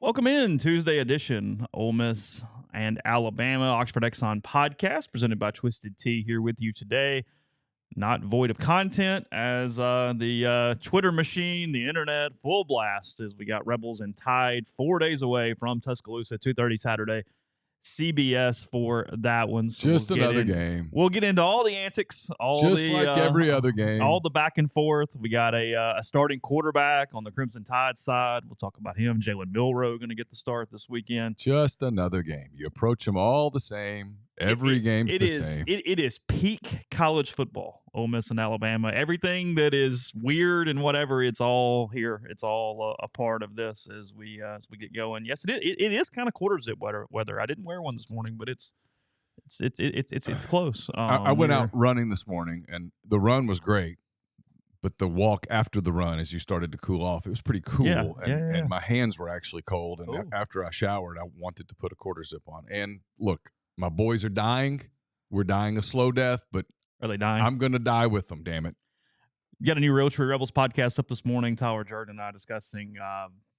Welcome in Tuesday edition, Ole Miss and Alabama Oxford Exxon Podcast, presented by Twisted Tea. Here with you today, not void of content, as the Twitter machine, the internet, full blast as we got Rebels and Tide 4 days away from Tuscaloosa, 2:30 Saturday. CBS for that one. So just another game. We'll get into all the antics, like every other game, all the back and forth. We got a starting quarterback on the Crimson Tide side. We'll talk about him. Jalen Milroe going to get the start this weekend. Just another game. You approach them all the same. Every game's the same. It is peak college football. Ole Miss and Alabama. Everything that is weird and whatever, it's all here. It's all a part of this as we get going. Yes, it is kind of quarter zip weather. I didn't wear one this morning, but it's close. I went out running this morning, and the run was great. But the walk after the run, as you started to cool off, it was pretty cool. And my hands were actually cold. And after I showered, I wanted to put a quarter zip on. And look, my boys are dying. We're dying a slow death, but are they dying? I'm going to die with them, damn it. You got a new Realtree Rebels podcast up this morning. Tyler Jordan and I discussing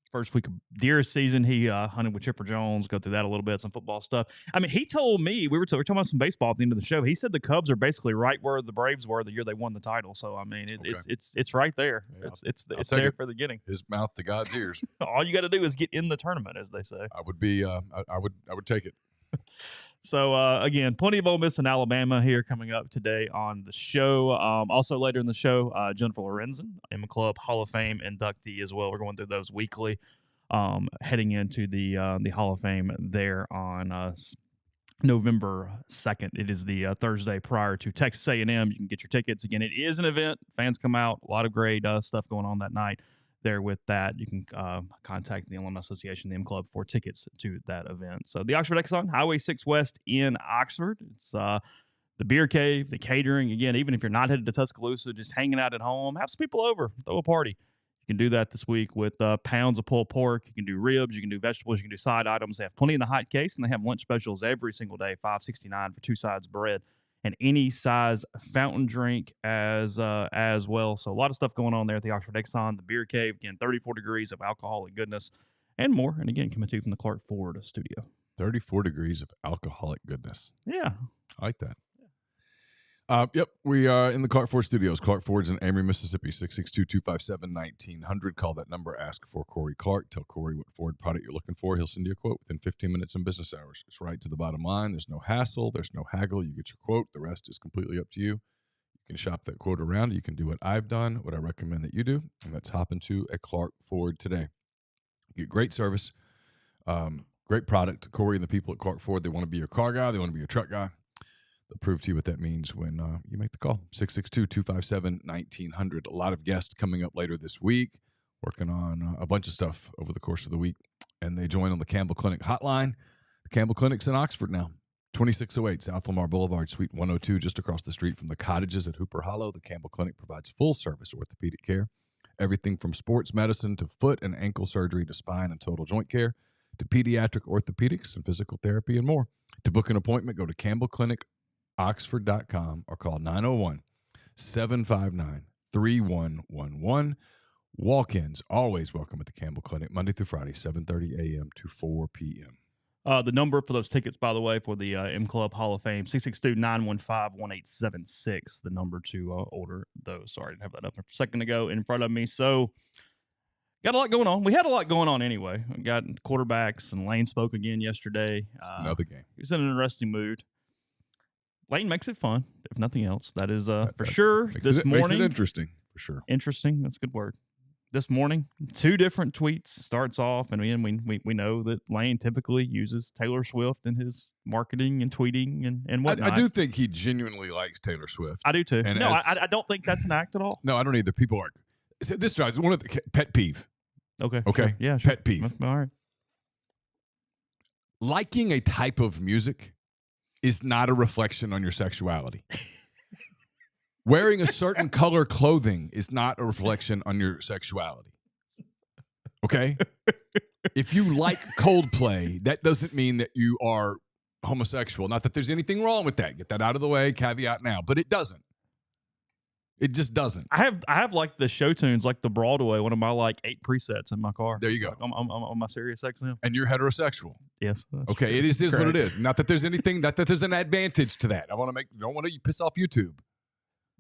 first week of deer season. He hunted with Chipper Jones, go through that a little bit, some football stuff. I mean, he told me, we were talking about some baseball at the end of the show. He said the Cubs are basically right where the Braves were the year they won the title. So, I mean, it's right there. Yeah, it's there for the getting. His mouth to God's ears. All you got to do is get in the tournament, as they say. I would take it. So, again, plenty of Ole Miss and Alabama here coming up today on the show. Also later in the show, Jennifer Lorenzen, Emma Club Hall of Fame inductee as well. We're going through those weekly, heading into the Hall of Fame there on November 2nd. It is the Thursday prior to Texas A&M. You can get your tickets. Again, it is an event. Fans come out. A lot of great stuff going on that night. There with that, you can contact the Alumni Association, the M Club, for tickets to that event. So the Oxford Exxon, Highway 6 West in Oxford. It's the beer cave, the catering. Again, even if you're not headed to Tuscaloosa, just hanging out at home, have some people over, throw a party. You can do that this week with pounds of pulled pork. You can do ribs, you can do vegetables, you can do side items. They have plenty in the hot case, and they have lunch specials every single day, $5.69 for 2 sides of bread. And any size fountain drink as well. So a lot of stuff going on there at the Oxford Exxon, the beer cave. Again, 34 degrees of alcoholic goodness and more. And again, coming to you from the Clark Ford studio. 34 degrees of alcoholic goodness. Yeah. I like that. Yep, we are in the Clark Ford studios. Clark Ford's in Amory, Mississippi, 662-257-1900. Call that number, ask for Corey Clark. Tell Corey what Ford product you're looking for. He'll send you a quote within 15 minutes in business hours. It's right to the bottom line. There's no hassle. There's no haggle. You get your quote. The rest is completely up to you. You can shop that quote around. You can do what I've done, what I recommend that you do, and let's hop into a Clark Ford today. You get great service, great product. Corey and the people at Clark Ford, they want to be your car guy. They want to be your truck guy. They'll prove to you what that means when you make the call. 662-257-1900. A lot of guests coming up later this week, working on a bunch of stuff over the course of the week. And they join on the Campbell Clinic hotline. The Campbell Clinic's in Oxford now. 2608 South Lamar Boulevard, Suite 102, just across the street from the cottages at Hooper Hollow. The Campbell Clinic provides full-service orthopedic care. Everything from sports medicine to foot and ankle surgery to spine and total joint care to pediatric orthopedics and physical therapy and more. To book an appointment, go to campbellclinicoxford.com or call 901-759-3111. Walk-ins, always welcome at the Campbell Clinic, Monday through Friday, 7:30 a.m. to 4 p.m. The number for those tickets, by the way, for the M Club Hall of Fame, 662-915-1876, the number to order those. Sorry, I didn't have that up a second ago in front of me. So, got a lot going on. We had a lot going on anyway. We got quarterbacks, and Lane spoke again yesterday. Another game. He's in an interesting mood. Lane makes it fun, if nothing else. That is for sure. This morning, makes it interesting, for sure. Interesting. That's a good word. This morning, 2 different tweets starts off, and we know that Lane typically uses Taylor Swift in his marketing and tweeting and whatnot. I do think he genuinely likes Taylor Swift. I do too. And I don't think that's an act at all. No, I don't either. People are. This drives one of the pet peeve. Okay. Sure. Yeah. Sure. Pet peeve. All right. Liking a type of music is not a reflection on your sexuality. Wearing a certain color clothing is not a reflection on your sexuality. Okay? If you like Coldplay, that doesn't mean that you are homosexual. Not that there's anything wrong with that. Get that out of the way, caveat now. But it doesn't. It just doesn't. I have like the show tunes, like the Broadway, one of my like 8 presets in my car. There you go. Like, I'm on my Sirius XM. And you're heterosexual. Yes. Okay, true. it is what it correct. is. Not that there's anything, not that there's an advantage to that. Don't want to piss off YouTube.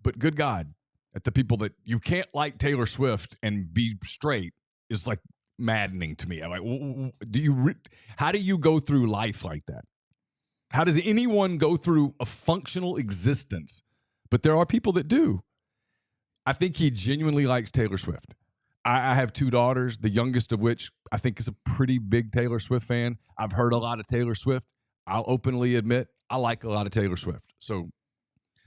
But good God, at the people that you can't like Taylor Swift and be straight is like maddening to me. I'm like, how do you go through life like that? How does anyone go through a functional existence? But there are people that do. I think he genuinely likes Taylor Swift. I have 2 daughters, the youngest of which I think is a pretty big Taylor Swift fan. I've heard a lot of Taylor Swift. I'll openly admit I like a lot of Taylor Swift. So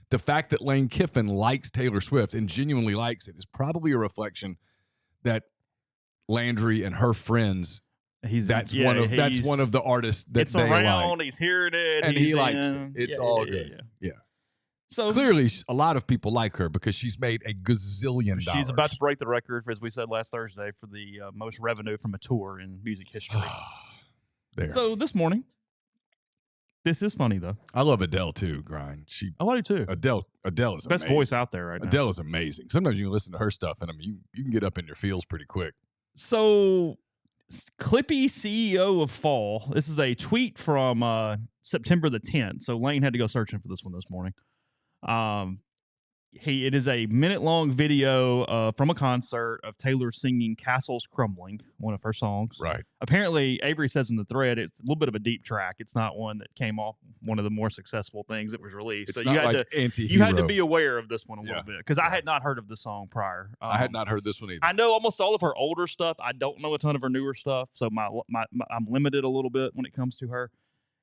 the fact that Lane Kiffin likes Taylor Swift and genuinely likes it is probably a reflection that Landry and her friends, that's one of the artists that it's they around, like. He's hearing it. And he likes in. it. It's all good. Yeah. So clearly, a lot of people like her because she's made a gazillion dollars. She's about to break the record, as we said last Thursday, for the most revenue from a tour in music history. There. So this morning, this is funny though. I love Adele too, Grind. I do too. Adele is best amazing. voice out there right now. Adele is amazing. Sometimes you can listen to her stuff, and I mean, you can get up in your feels pretty quick. So, Clippy CEO of Fall. This is a tweet from September the 10th. So Lane had to go searching for this one this morning. It is a minute-long video from a concert of Taylor singing Castle's Crumbling, one of her songs. Right. Apparently, Avery says in the thread, it's a little bit of a deep track. It's not one that came off one of the more successful things that was released. It's so not you had to be aware of this one a little bit because I had not heard of the song prior. I had not heard this one either. I know almost all of her older stuff. I don't know a ton of her newer stuff, so I'm limited a little bit when it comes to her.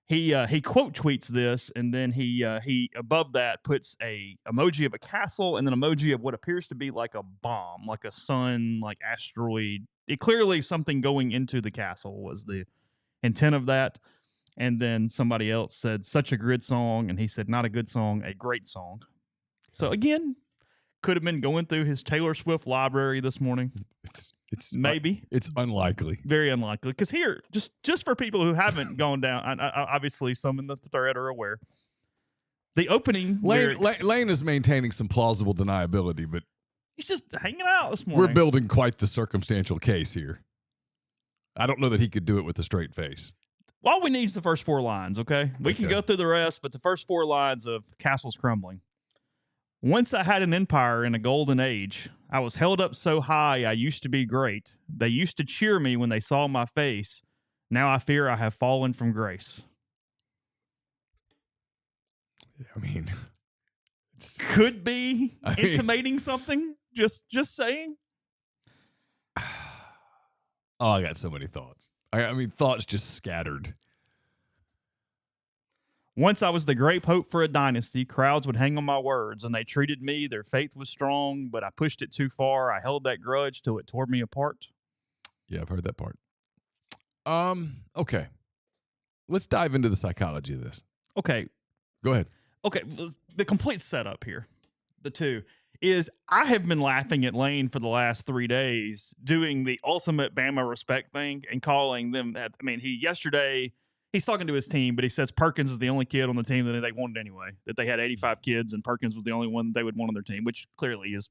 He quote tweets this, and then he above that puts a emoji of a castle and an emoji of what appears to be like a bomb, like a sun, like asteroid. It clearly something going into the castle was the intent of that. And then somebody else said, "Such a good song," and he said, "Not a good song, a great song." So again, could have been going through his Taylor Swift library this morning. It's maybe it's unlikely, very unlikely. Because here, just for people who haven't gone down, obviously some in the thread are aware. The opening, Lane is maintaining some plausible deniability, but he's just hanging out this morning. We're building quite the circumstantial case here. I don't know that he could do it with a straight face. All we need is the first 4 lines. Okay, we can go through the rest, but the first 4 lines of Castle's Crumbling. Once I had an empire in a golden age. I was held up so high I used to be great. They used to cheer me when they saw my face. Now I fear I have fallen from grace. I mean, could be intimating something. Just saying. Oh, I got so many thoughts. I mean, thoughts just scattered. Once I was the great hope for a dynasty. Crowds would hang on my words, and they treated me. Their faith was strong, but I pushed it too far. I held that grudge till it tore me apart. Yeah, I've heard that part. Okay. Let's dive into the psychology of this. Okay. Go ahead. Okay, the complete setup here, the two, is I have been laughing at Lane for the last 3 days doing the ultimate Bama respect thing and calling them that. I mean, yesterday... He's talking to his team, but he says Perkins is the only kid on the team that they wanted anyway. That they had 85 kids, and Perkins was the only one they would want on their team, which clearly is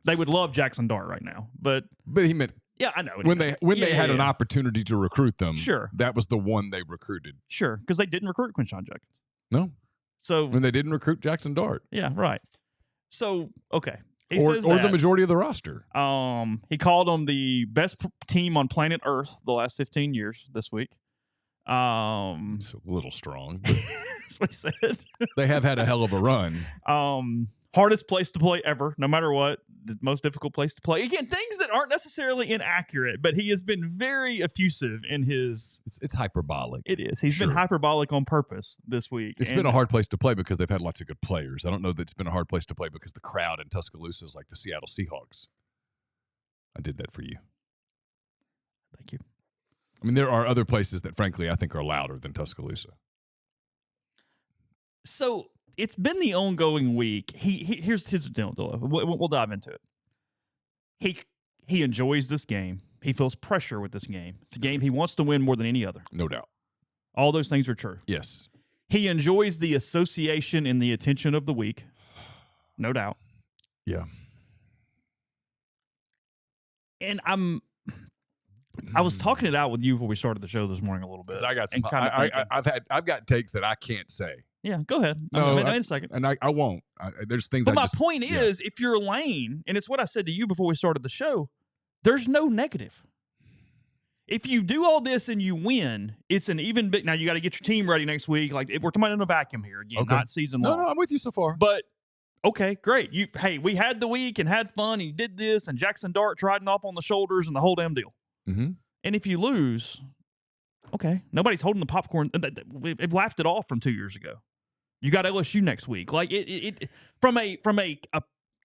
they would love Jackson Dart right now. But he meant I know when they had an opportunity to recruit them. Sure, that was the one they recruited. Sure, because they didn't recruit Quinshon Judkins. No, so when they didn't recruit Jackson Dart. Yeah, right. So okay. Or the majority of the roster. He called them the best team on planet Earth the last 15 years this week. It's a little strong. That's what he said. They have had a hell of a run. Hardest place to play ever, no matter what. The most difficult place to play. Again, things that aren't necessarily inaccurate, but he has been very effusive in his... It's hyperbolic. It is. He's been hyperbolic on purpose this week. It's been a hard place to play because they've had lots of good players. I don't know that it's been a hard place to play because the crowd in Tuscaloosa is like the Seattle Seahawks. I did that for you. Thank you. I mean, there are other places that, frankly, I think are louder than Tuscaloosa. So it's been the ongoing week. Here's the deal. We'll dive into it. He enjoys this game. He feels pressure with this game. It's a game he wants to win more than any other. No doubt. All those things are true. Yes. He enjoys the association and the attention of the week. No doubt. Yeah. And I was talking it out with you before we started the show this morning a little bit. I got some. And I've got takes that I can't say. yeah, go ahead. No, in a second. And I won't. There's things. But my point is, if you're Lane, and it's what I said to you before we started the show, there's no negative. If you do all this and you win, it's an even big. Now you got to get your team ready next week. Like we're talking about in a vacuum here again, not season long. No, I'm with you so far. But okay, great. Hey, we had the week and had fun. And you did this, and Jackson Dart's riding off on the shoulders and the whole damn deal. Mm-hmm. And if you lose, okay, nobody's holding the popcorn. They've laughed it off from 2 years ago. You got LSU next week. Like it from a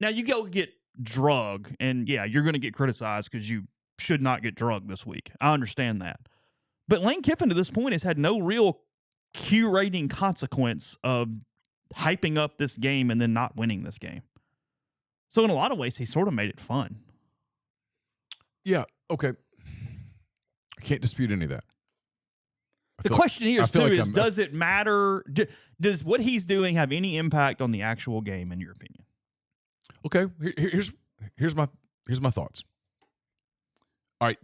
now you go get drug, and yeah, you're going to get criticized because you should not get drugged this week. I understand that, but Lane Kiffin to this point has had no real curating consequence of hyping up this game and then not winning this game. So in a lot of ways, he sort of made it fun. Yeah. Okay. I can't dispute any of that. The question here is, does it matter? Does what he's doing have any impact on the actual game, in your opinion? Okay, here's my thoughts. All right,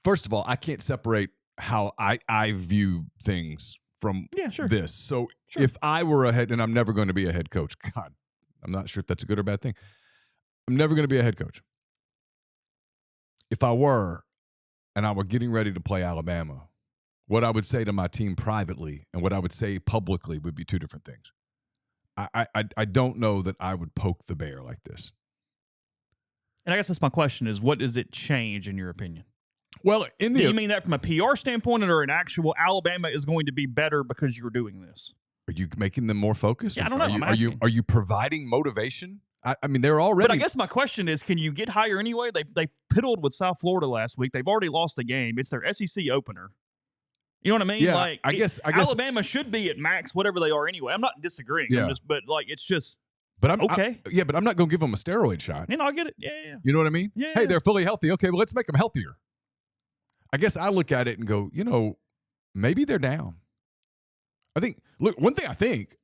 first of all, I can't separate how I view things from this. So if I were a head, and I'm never going to be a head coach, God, I'm not sure if that's a good or bad thing. I'm never going to be a head coach. If I were, and I were getting ready to play Alabama, what I would say to my team privately and what I would say publicly would be two different things. I don't know that I would poke the bear like this. And I guess that's my question is, what does it change in your opinion? Well, do you mean that from a PR standpoint or an actual Alabama is going to be better because you're doing this? Are you making them more focused? Yeah, I don't know. Are you providing motivation? I mean, they're already. But I guess my question is, can you get higher anyway? They piddled with South Florida last week. They've already lost the game. It's their SEC opener. You know what I mean? Yeah, like, I guess Alabama should be at max, whatever they are anyway. I'm not disagreeing. Yeah. But like, it's just. But I'm okay. But I'm not going to give them a steroid shot. You know, I get it. Yeah. You know what I mean? Yeah. Hey, they're fully healthy. Okay, well, let's make them healthier. I guess I look at it and go, maybe they're down. One thing I think,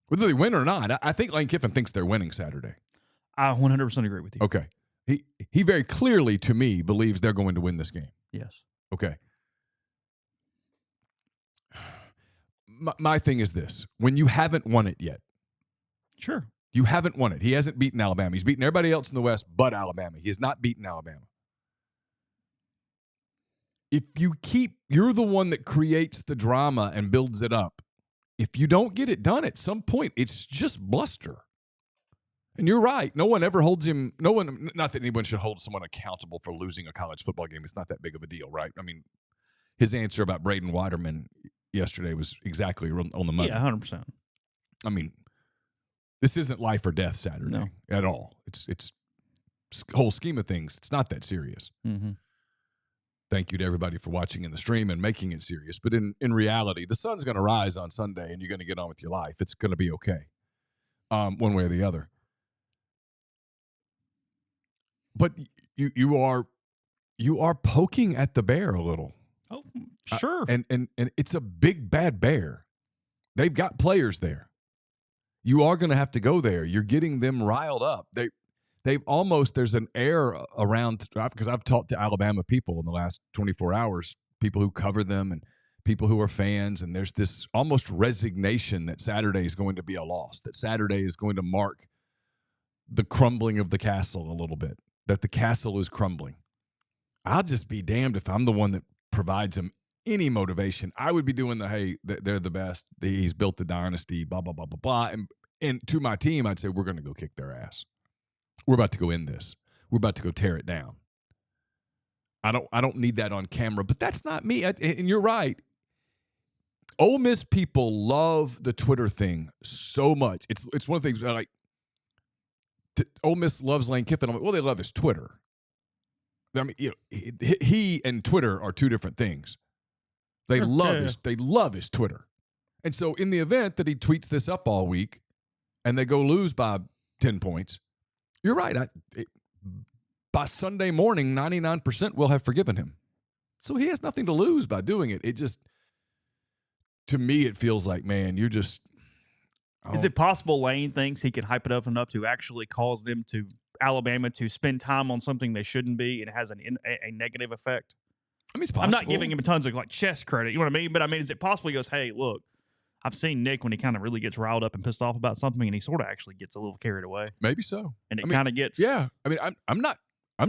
whether they win or not, I think Lane Kiffin thinks they're winning Saturday. I 100% agree with you. Okay. He very clearly, to me, believes they're going to win this game. Yes. Okay. My thing is this. When you haven't won it yet. Sure. You haven't won it. He hasn't beaten Alabama. He's beaten everybody else in the West but Alabama. He has not beaten Alabama. If you're the one that creates the drama and builds it up. If you don't get it done at some point, it's just bluster. And you're right. No one ever holds him. Not that anyone should hold someone accountable for losing a college football game. It's not that big of a deal, right? I mean, his answer about Braden Waterman yesterday was exactly on the money. Yeah, 100%. I mean, this isn't life or death Saturday at all. It's whole scheme of things. It's not that serious. Mm-hmm. Thank you to everybody for watching in the stream and making it serious. But in reality, the sun's going to rise on Sunday and you're going to get on with your life. It's going to be okay, one way or the other. But you are poking at the bear a little. Oh, sure. And it's a big bad bear. They've got players there. You are going to have to go there. You're getting them riled up. There's an air around, because I've talked to Alabama people in the last 24 hours, people who cover them and people who are fans, and there's this almost resignation that Saturday is going to be a loss, that Saturday is going to mark the crumbling of the castle a little bit, that the castle is crumbling. I'll just be damned if I'm the one that provides them any motivation. I would be doing they're the best. He's built the dynasty, blah, blah, blah, blah, blah. And to my team, I'd say, we're going to go kick their ass. We're about to go in this. We're about to go tear it down. I don't need that on camera, but that's not me. And you're right. Ole Miss people love the Twitter thing so much. It's one of the things I like. Ole Miss loves Lane Kiffin. I'm like, well, they love his Twitter. I mean, he and Twitter are two different things. They love his Twitter. And so in the event that he tweets this up all week and they go lose by 10 points, you're right. By Sunday morning, 99% will have forgiven him. So he has nothing to lose by doing it. It just, to me, it feels like, man, Is it possible Lane thinks he can hype it up enough to actually cause Alabama to spend time on something they shouldn't be, and it has a negative effect? I mean, it's possible. I'm not giving him tons of chess credit. You know what I mean? But I mean, is it possible he goes, "Hey, look, I've seen Nick when he kind of really gets riled up and pissed off about something, and he sort of actually gets a little carried away." Maybe so. And it kind of gets Yeah. I mean, I'm not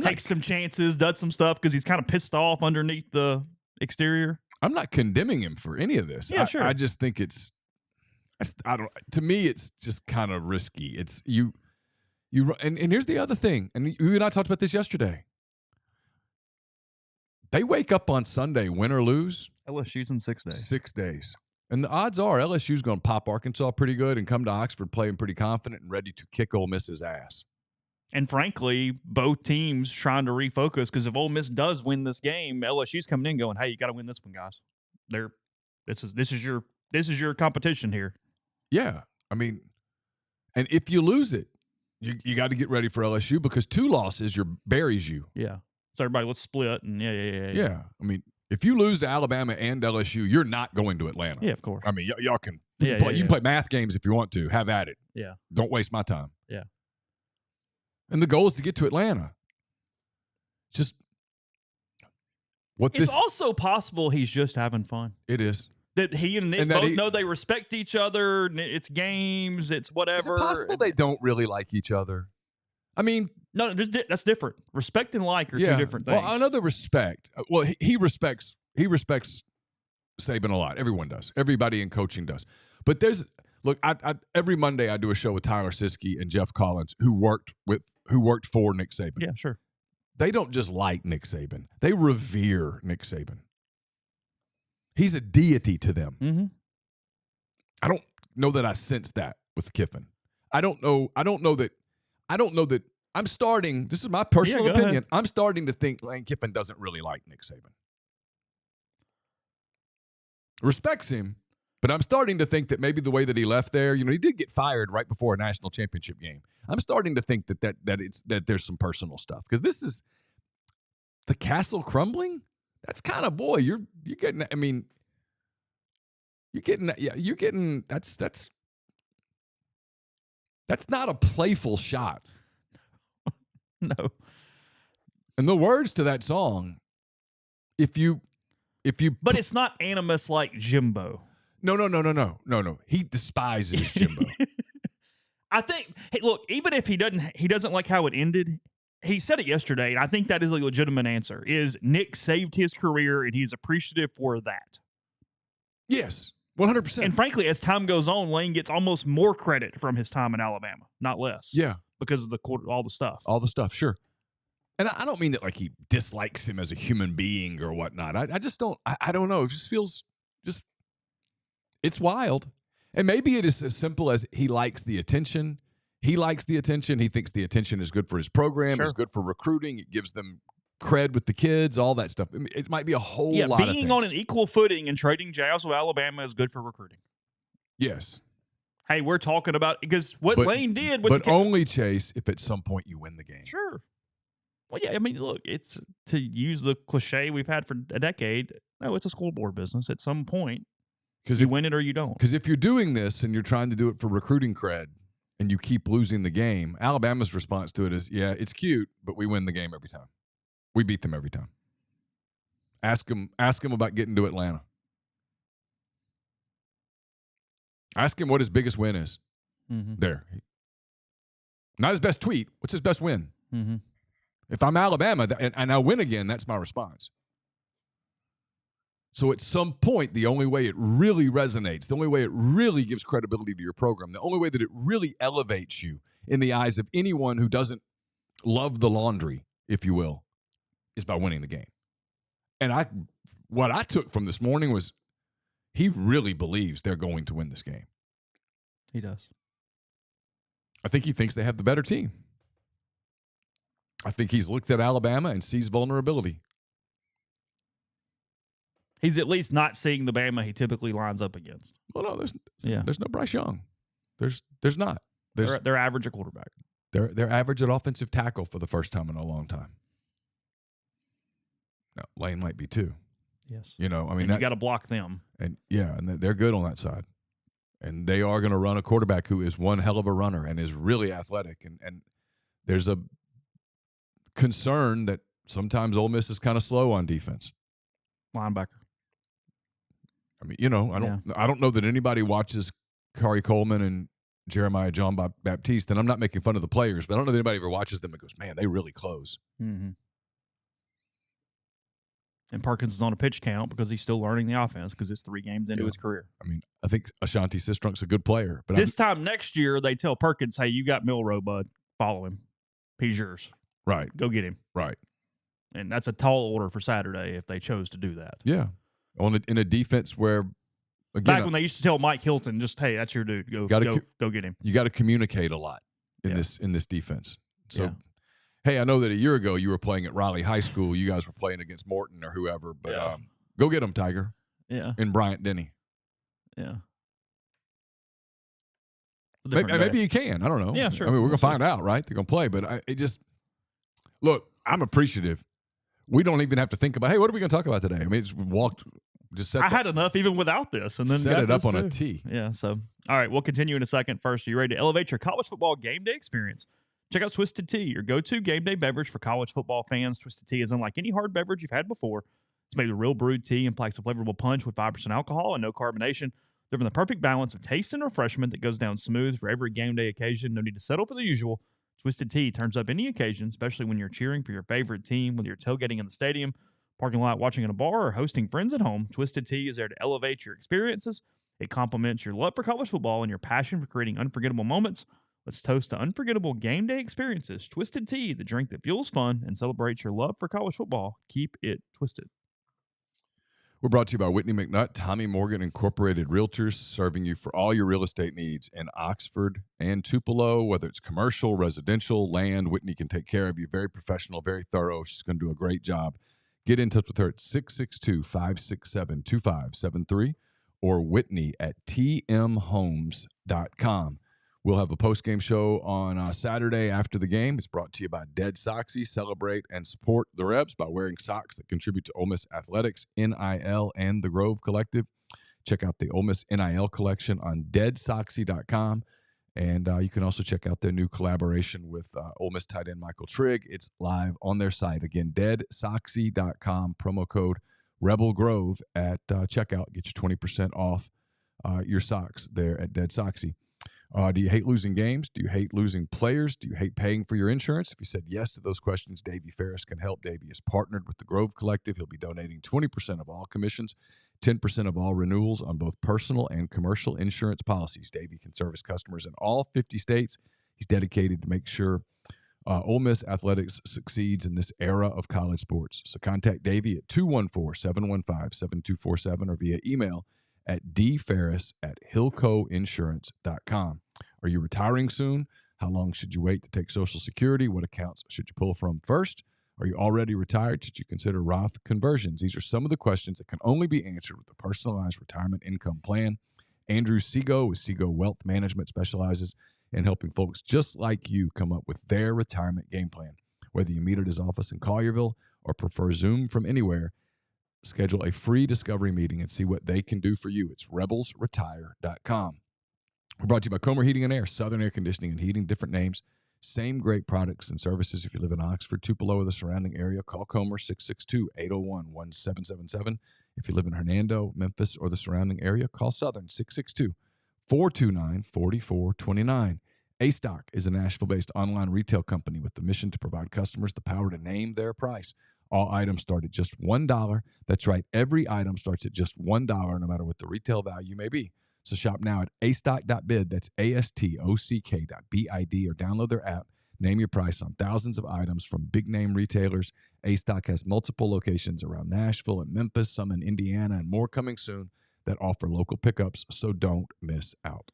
takes some chances, does some stuff because he's kind of pissed off underneath the exterior. I'm not condemning him for any of this. Yeah, sure. I just think to me, it's just kind of risky. It's and here's the other thing. And you and I talked about this yesterday. They wake up on Sunday, win or lose. LSU's in 6 days. 6 days. And the odds are LSU's going to pop Arkansas pretty good and come to Oxford playing pretty confident and ready to kick Ole Miss's ass. And frankly, both teams trying to refocus because if Ole Miss does win this game, LSU's coming in going, "Hey, you got to win this one, guys. This is your competition here." Yeah, I mean, and if you lose it, you got to get ready for LSU because 2 losses buries you. Yeah. So everybody, let's split and yeah. I mean, if you lose to Alabama and LSU, you're not going to Atlanta. Yeah, of course. I mean, y'all can you can play math games if you want to. Have at it. Yeah. Don't waste my time. Yeah. And the goal is to get to Atlanta. Just it's also possible he's just having fun. It is. That he and Nick both know they respect each other. It's games. It's whatever. Is it possible they don't really like each other? I mean, no, that's different. Respect and like are two different things. Well, I know the respect. Well, he respects Saban a lot. Everyone does. Everybody in coaching does. But every Monday I do a show with Tyler Siskey and Jeff Collins, who worked for Nick Saban. Yeah, sure. They don't just like Nick Saban; they revere Nick Saban. He's a deity to them. Mm-hmm. I don't know that I sense that with Kiffin. I don't know that. I'm starting. This is my personal opinion. Ahead. I'm starting to think Lane Kiffin doesn't really like Nick Saban. Respects him, but I'm starting to think that maybe the way that he left there, he did get fired right before a national championship game. I'm starting to think that there's some personal stuff because this is the castle crumbling. That's kind of you're getting. I mean, you're getting. That's not a playful shot. No. And the words to that song, if you but it's not animus like Jimbo. No. He despises Jimbo. I think. Hey, look, even if he doesn't like how it ended. He said it yesterday, and I think that is a legitimate answer. Is Nick saved his career, and he's appreciative for that? Yes, 100%. And frankly, as time goes on, Lane gets almost more credit from his time in Alabama, not less. Yeah, because of all the stuff. All the stuff, sure. And I don't mean that he dislikes him as a human being or whatnot. I just don't. I don't know. It just feels it's wild. And maybe it is as simple as he likes the attention. He likes the attention. He thinks the attention is good for his program. Sure. It's good for recruiting. It gives them cred with the kids, all that stuff. I mean, it might be a whole lot of things. Being on an equal footing and trading jabs with Alabama is good for recruiting. Yes. Hey, we're talking about because Lane did. But only, Chase, if at some point you win the game. Sure. Well, yeah, I mean, look, it's to use the cliche we've had for a decade. No, it's a scoreboard business. At some point, you win it or you don't. Because if you're doing this and you're trying to do it for recruiting cred, and you keep losing the game, Alabama's response to it is, yeah, it's cute, but we win the game every time. We beat them every time. Ask him about getting to Atlanta. Ask him what his biggest win is. Mm-hmm. There. Not his best tweet. What's his best win? Mm-hmm. If I'm Alabama and I win again, that's my response. So at some point, the only way it really resonates, the only way it really gives credibility to your program, the only way that it really elevates you in the eyes of anyone who doesn't love the laundry, if you will, is by winning the game. And what I took from this morning was he really believes they're going to win this game. He does. I think he thinks they have the better team. I think he's looked at Alabama and sees vulnerability. He's at least not seeing the Bama he typically lines up against. Well, no, there's no Bryce Young. There's not. They're average at quarterback. They're average at offensive tackle for the first time in a long time. Now, Lane might be too. Yes. I mean, you got to block them. And yeah, and they're good on that side. And they are going to run a quarterback who is one hell of a runner and is really athletic. And there's a concern that sometimes Ole Miss is kind of slow on defense. Linebacker. I mean, I don't know that anybody watches Kari Coleman and Jeremiah John Baptiste, and I'm not making fun of the players, but I don't know that anybody ever watches them and goes, man, they really close. Mm-hmm. And Perkins is on a pitch count because he's still learning the offense because it's 3 games into his career. I mean, I think Ashanti Sistrunk's a good player. But this time next year, they tell Perkins, hey, you got Milroe, bud. Follow him. He's yours. Right. Go get him. Right. And that's a tall order for Saturday if they chose to do that. Yeah. In a defense where, again, back when they used to tell Mike Hilton, just, hey, that's your dude. Go get him. You got to communicate a lot in this defense. So, hey, I know that a year ago you were playing at Raleigh High School. You guys were playing against Morton or whoever, but go get them, Tiger. Yeah. In Bryant-Denny. Yeah. Maybe you can. I don't know. Yeah, sure. I mean, we're going to find out, right? They're going to play, but look, I'm appreciative. We don't even have to think about, hey, what are we going to talk about today? I mean, I had enough even without this, and then set it up on a tee. Yeah. So, all right, we'll continue in a second. First, are you ready to elevate your college football game day experience? Check out Twisted Tea, your go-to game day beverage for college football fans. Twisted Tea is unlike any hard beverage you've had before. It's made with real brewed tea and packs a flavorful punch with 5% alcohol and no carbonation. They're the perfect balance of taste and refreshment that goes down smooth for every game day occasion. No need to settle for the usual. Twisted Tea turns up any occasion, especially when you're cheering for your favorite team, whether you're tailgating in the stadium, parking lot, watching in a bar, or hosting friends at home. Twisted Tea is there to elevate your experiences. It complements your love for college football and your passion for creating unforgettable moments. Let's toast to unforgettable game day experiences. Twisted Tea, the drink that fuels fun and celebrates your love for college football. Keep it twisted. We're brought to you by Whitney McNutt, Tommy Morgan Incorporated Realtors, serving you for all your real estate needs in Oxford and Tupelo, whether it's commercial, residential, land. Whitney can take care of you. Very professional, very thorough. She's going to do a great job. Get in touch with her at 662-567-2573 or Whitney at tmhomes.com. We'll have a post-game show on Saturday after the game. It's brought to you by Dead Soxy. Celebrate and support the Rebs by wearing socks that contribute to Ole Miss Athletics, NIL, and the Grove Collective. Check out the Ole Miss NIL collection on deadsoxy.com. And you can also check out their new collaboration with Ole Miss tight end Michael Trigg. It's live on their site. Again, deadsoxy.com, promo code Rebel Grove at checkout. Get you 20% off your socks there at Dead Soxy. Do you hate losing games? Do you hate losing players? Do you hate paying for your insurance? If you said yes to those questions, Davey Ferris can help. Davey is partnered with the Grove Collective. He'll be donating 20% of all commissions, 10% of all renewals on both personal and commercial insurance policies. Davey can service customers in all 50 states. He's dedicated to make sure Ole Miss Athletics succeeds in this era of college sports. So contact Davey at 214-715-7247 or via email at dferris@hillcoinsurance.com. Are you retiring soon? How long should you wait to take Social Security? What accounts should you pull from first? Are you already retired? Should you consider Roth conversions? These are some of the questions that can only be answered with a personalized retirement income plan. Andrew Seago with Seago Wealth Management specializes in helping folks just like you come up with their retirement game plan. Whether you meet at his office in Collierville or prefer Zoom from anywhere, schedule a free discovery meeting and see what they can do for you. It's rebelsretire.com. We're brought to you by Comer Heating and Air, Southern Air Conditioning and Heating, different names, same great products and services. If you live in Oxford, Tupelo, or the surrounding area, call Comer 662-801-1777. If you live in Hernando, Memphis, or the surrounding area, call Southern 662-429-4429. A-Stock is a Nashville-based online retail company with the mission to provide customers the power to name their price. All items start at just $1. That's right. Every item starts at just $1, no matter what the retail value may be. So shop now at astock.bid. That's ASTOCK.BID, or download their app. Name your price on thousands of items from big-name retailers. A-Stock has multiple locations around Nashville and Memphis, some in Indiana, and more coming soon that offer local pickups, so don't miss out.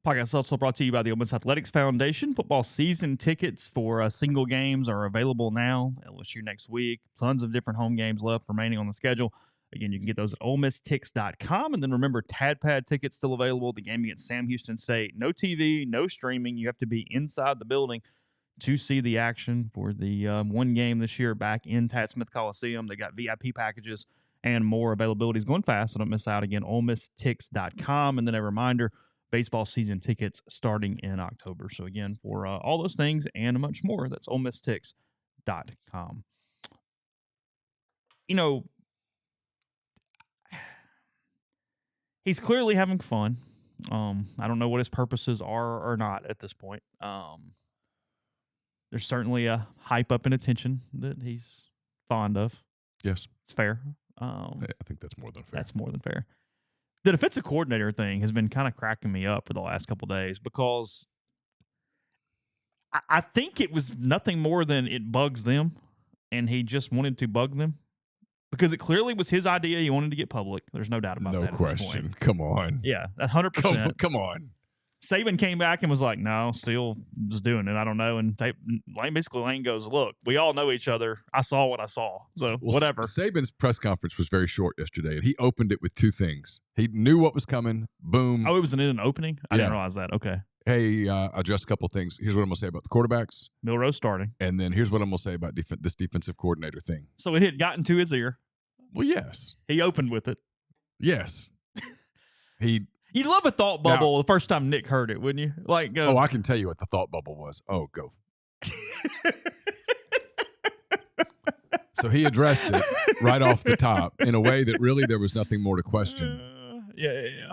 Podcast also brought to you by the Ole Miss Athletics Foundation. Football season tickets for single games are available now. LSU next week. Tons of different home games left remaining on the schedule. Again, you can get those at OleMissTix.com. And then remember, TadPad tickets still available. The game against Sam Houston State. No TV, no streaming. You have to be inside the building to see the action for the one game this year back in Tad Smith Coliseum. They got VIP packages and more. Availability is going fast, so don't miss out. Again, OleMissTix.com. And then a reminder, baseball season tickets starting in October. So again, for all those things and much more, that's OleMissTix.com. You know, he's clearly having fun. I don't know what his purposes are or not at this point. There's certainly a hype up and attention that he's fond of. Yes. It's fair. I think that's more than fair. That's more than fair. The defensive coordinator thing has been kind of cracking me up for the last couple of days because I think it was nothing more than it bugs them, and he just wanted to bug them because it clearly was his idea. He wanted to get public. There's no doubt about that. No question. Come on. Yeah, that's 100%. Come on. Saban came back and was like, no, still just doing it. I don't know. And Lane goes, look, we all know each other. I saw what I saw. So whatever. Saban's press conference was very short yesterday, and he opened it with two things. He knew what was coming. Boom. Oh, it was an opening? I didn't realize that. Okay. Hey, just a couple of things. Here's what I'm going to say about the quarterbacks. Milroe starting. And then here's what I'm going to say about this defensive coordinator thing. So it had gotten to his ear. Well, yes. He opened with it. Yes. You'd love a thought bubble the first time Nick heard it, wouldn't you? Like, oh, I can tell you what the thought bubble was. Oh, go. So he addressed it right off the top in a way that really there was nothing more to question. Yeah.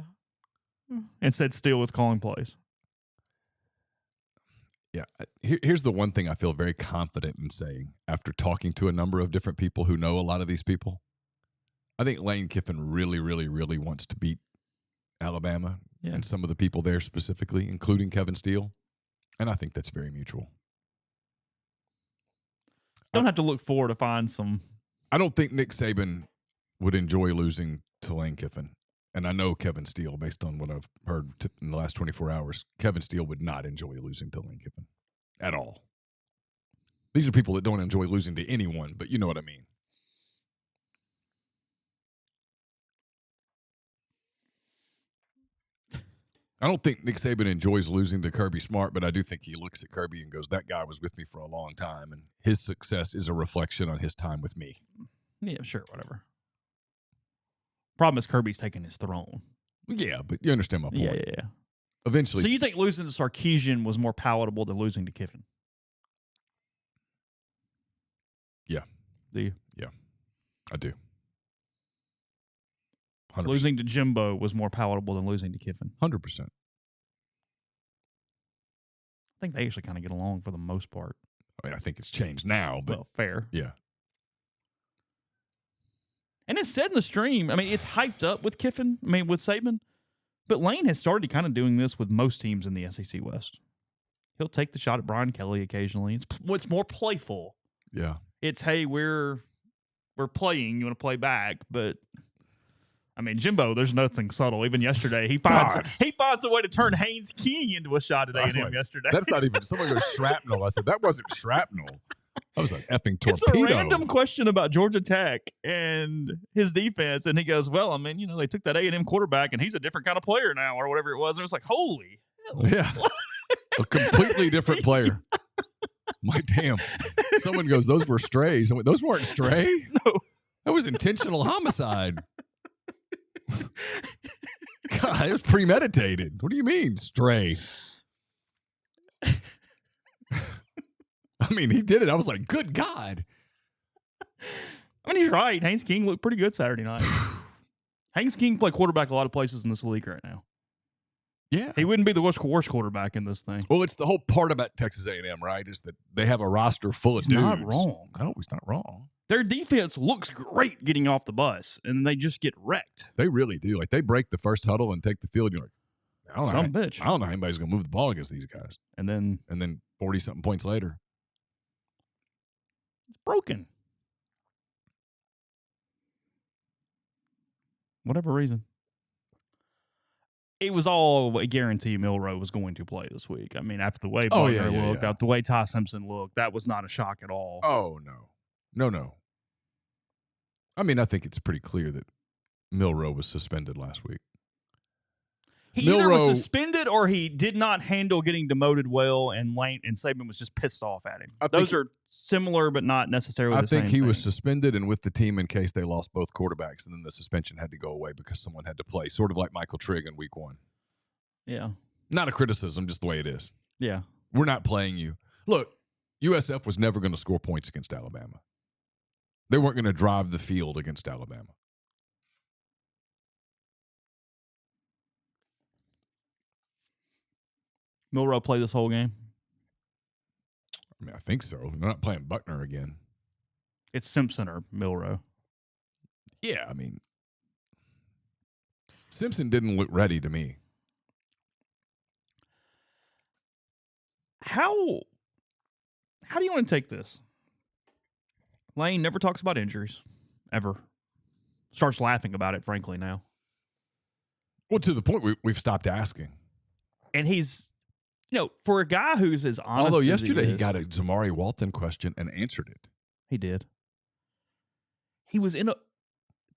And said Steele was calling plays. Yeah. Here's the one thing I feel very confident in saying after talking to a number of different people who know a lot of these people. I think Lane Kiffin really, really, really wants to beat Alabama and some of the people there specifically, including Kevin Steele. And I think that's very mutual. Don't have to look forward to find some. I don't think Nick Saban would enjoy losing to Lane Kiffin. And I know Kevin Steele, based on what I've heard in the last 24 hours, Kevin Steele would not enjoy losing to Lane Kiffin at all. These are people that don't enjoy losing to anyone, but you know what I mean. I don't think Nick Saban enjoys losing to Kirby Smart, but I do think he looks at Kirby and goes, that guy was with me for a long time, and his success is a reflection on his time with me. Yeah, sure, whatever. Problem is Kirby's taking his throne. Yeah, but you understand my point. Yeah. Eventually. So you think losing to Sarkisian was more palatable than losing to Kiffin? Yeah. Do you? Yeah, I do. 100%. Losing to Jimbo was more palatable than losing to Kiffin. 100%. I think they actually kind of get along for the most part. I mean, I think it's changed now, but fair. Yeah. And it's said in the stream, I mean, it's hyped up with Kiffin, with Saban, but Lane has started kind of doing this with most teams in the SEC West. He'll take the shot at Brian Kelly occasionally. It's more playful. Yeah. It's, hey, we're playing, you want to play back, but I mean, Jimbo, there's nothing subtle. Even yesterday, he finds a way to turn Haynes King into a shot at A&M yesterday. That's not even, someone goes shrapnel. I said, that wasn't shrapnel. That was an effing torpedo. It's a random question about Georgia Tech and his defense, and he goes, well, I mean, they took that A&M quarterback, and he's a different kind of player now, or whatever it was. And it was like, holy hell. Yeah. A completely different player. My damn. Someone goes, those were strays. I went, those weren't stray? No. That was intentional homicide. God, it was premeditated. What do you mean, stray? I mean, he did it. I was like, good God. I mean, he's right. Haynes King looked pretty good Saturday night. Haynes King play quarterback a lot of places in this league right now. Yeah. He wouldn't be the worst quarterback in this thing. Well, it's the whole part about Texas A&M, right, is that they have a roster full of dudes. Not wrong. No, he's not wrong. Their defense looks great getting off the bus, and they just get wrecked. They really do. Like, they break the first huddle and take the field. You're like, I don't know how anybody's going to move the ball against these guys. And then 40-something points later. It's broken. Whatever reason. It was all a guarantee Milroe was going to play this week. I mean, after the way Butler looked, after the way Ty Simpson looked, that was not a shock at all. Oh, no. No. I mean, I think it's pretty clear that Milroe was suspended last week. He either was suspended or he did not handle getting demoted well, and Lane and Saban was just pissed off at him. Those are similar, but not necessarily the same. I think he was suspended and with the team in case they lost both quarterbacks, and then the suspension had to go away because someone had to play, sort of like Michael Trigg in week 1. Yeah. Not a criticism, just the way it is. Yeah. We're not playing you. Look, USF was never going to score points against Alabama. They weren't going to drive the field against Alabama. Milroe played this whole game. I mean, I think so. They're not playing Buckner again. It's Simpson or Milroe. Yeah, I mean, Simpson didn't look ready to me. How do you want to take this? Lane never talks about injuries, ever. Starts laughing about it, frankly, now. Well, to the point we've stopped asking. And he's, for a guy who's as honest Although as yesterday he is, got a Zamari Walton question and answered it. He did. He was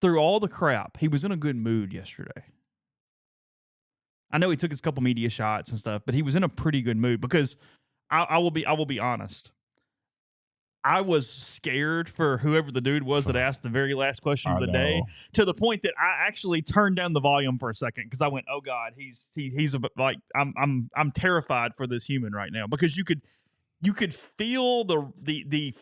through all the crap, he was in a good mood yesterday. I know he took his couple media shots and stuff, but he was in a pretty good mood because I will be honest. I was scared for whoever the dude was that asked the very last question of the day, to the point that I actually turned down the volume for a second because I went, "Oh God, he's like I'm terrified for this human right now," because you could feel the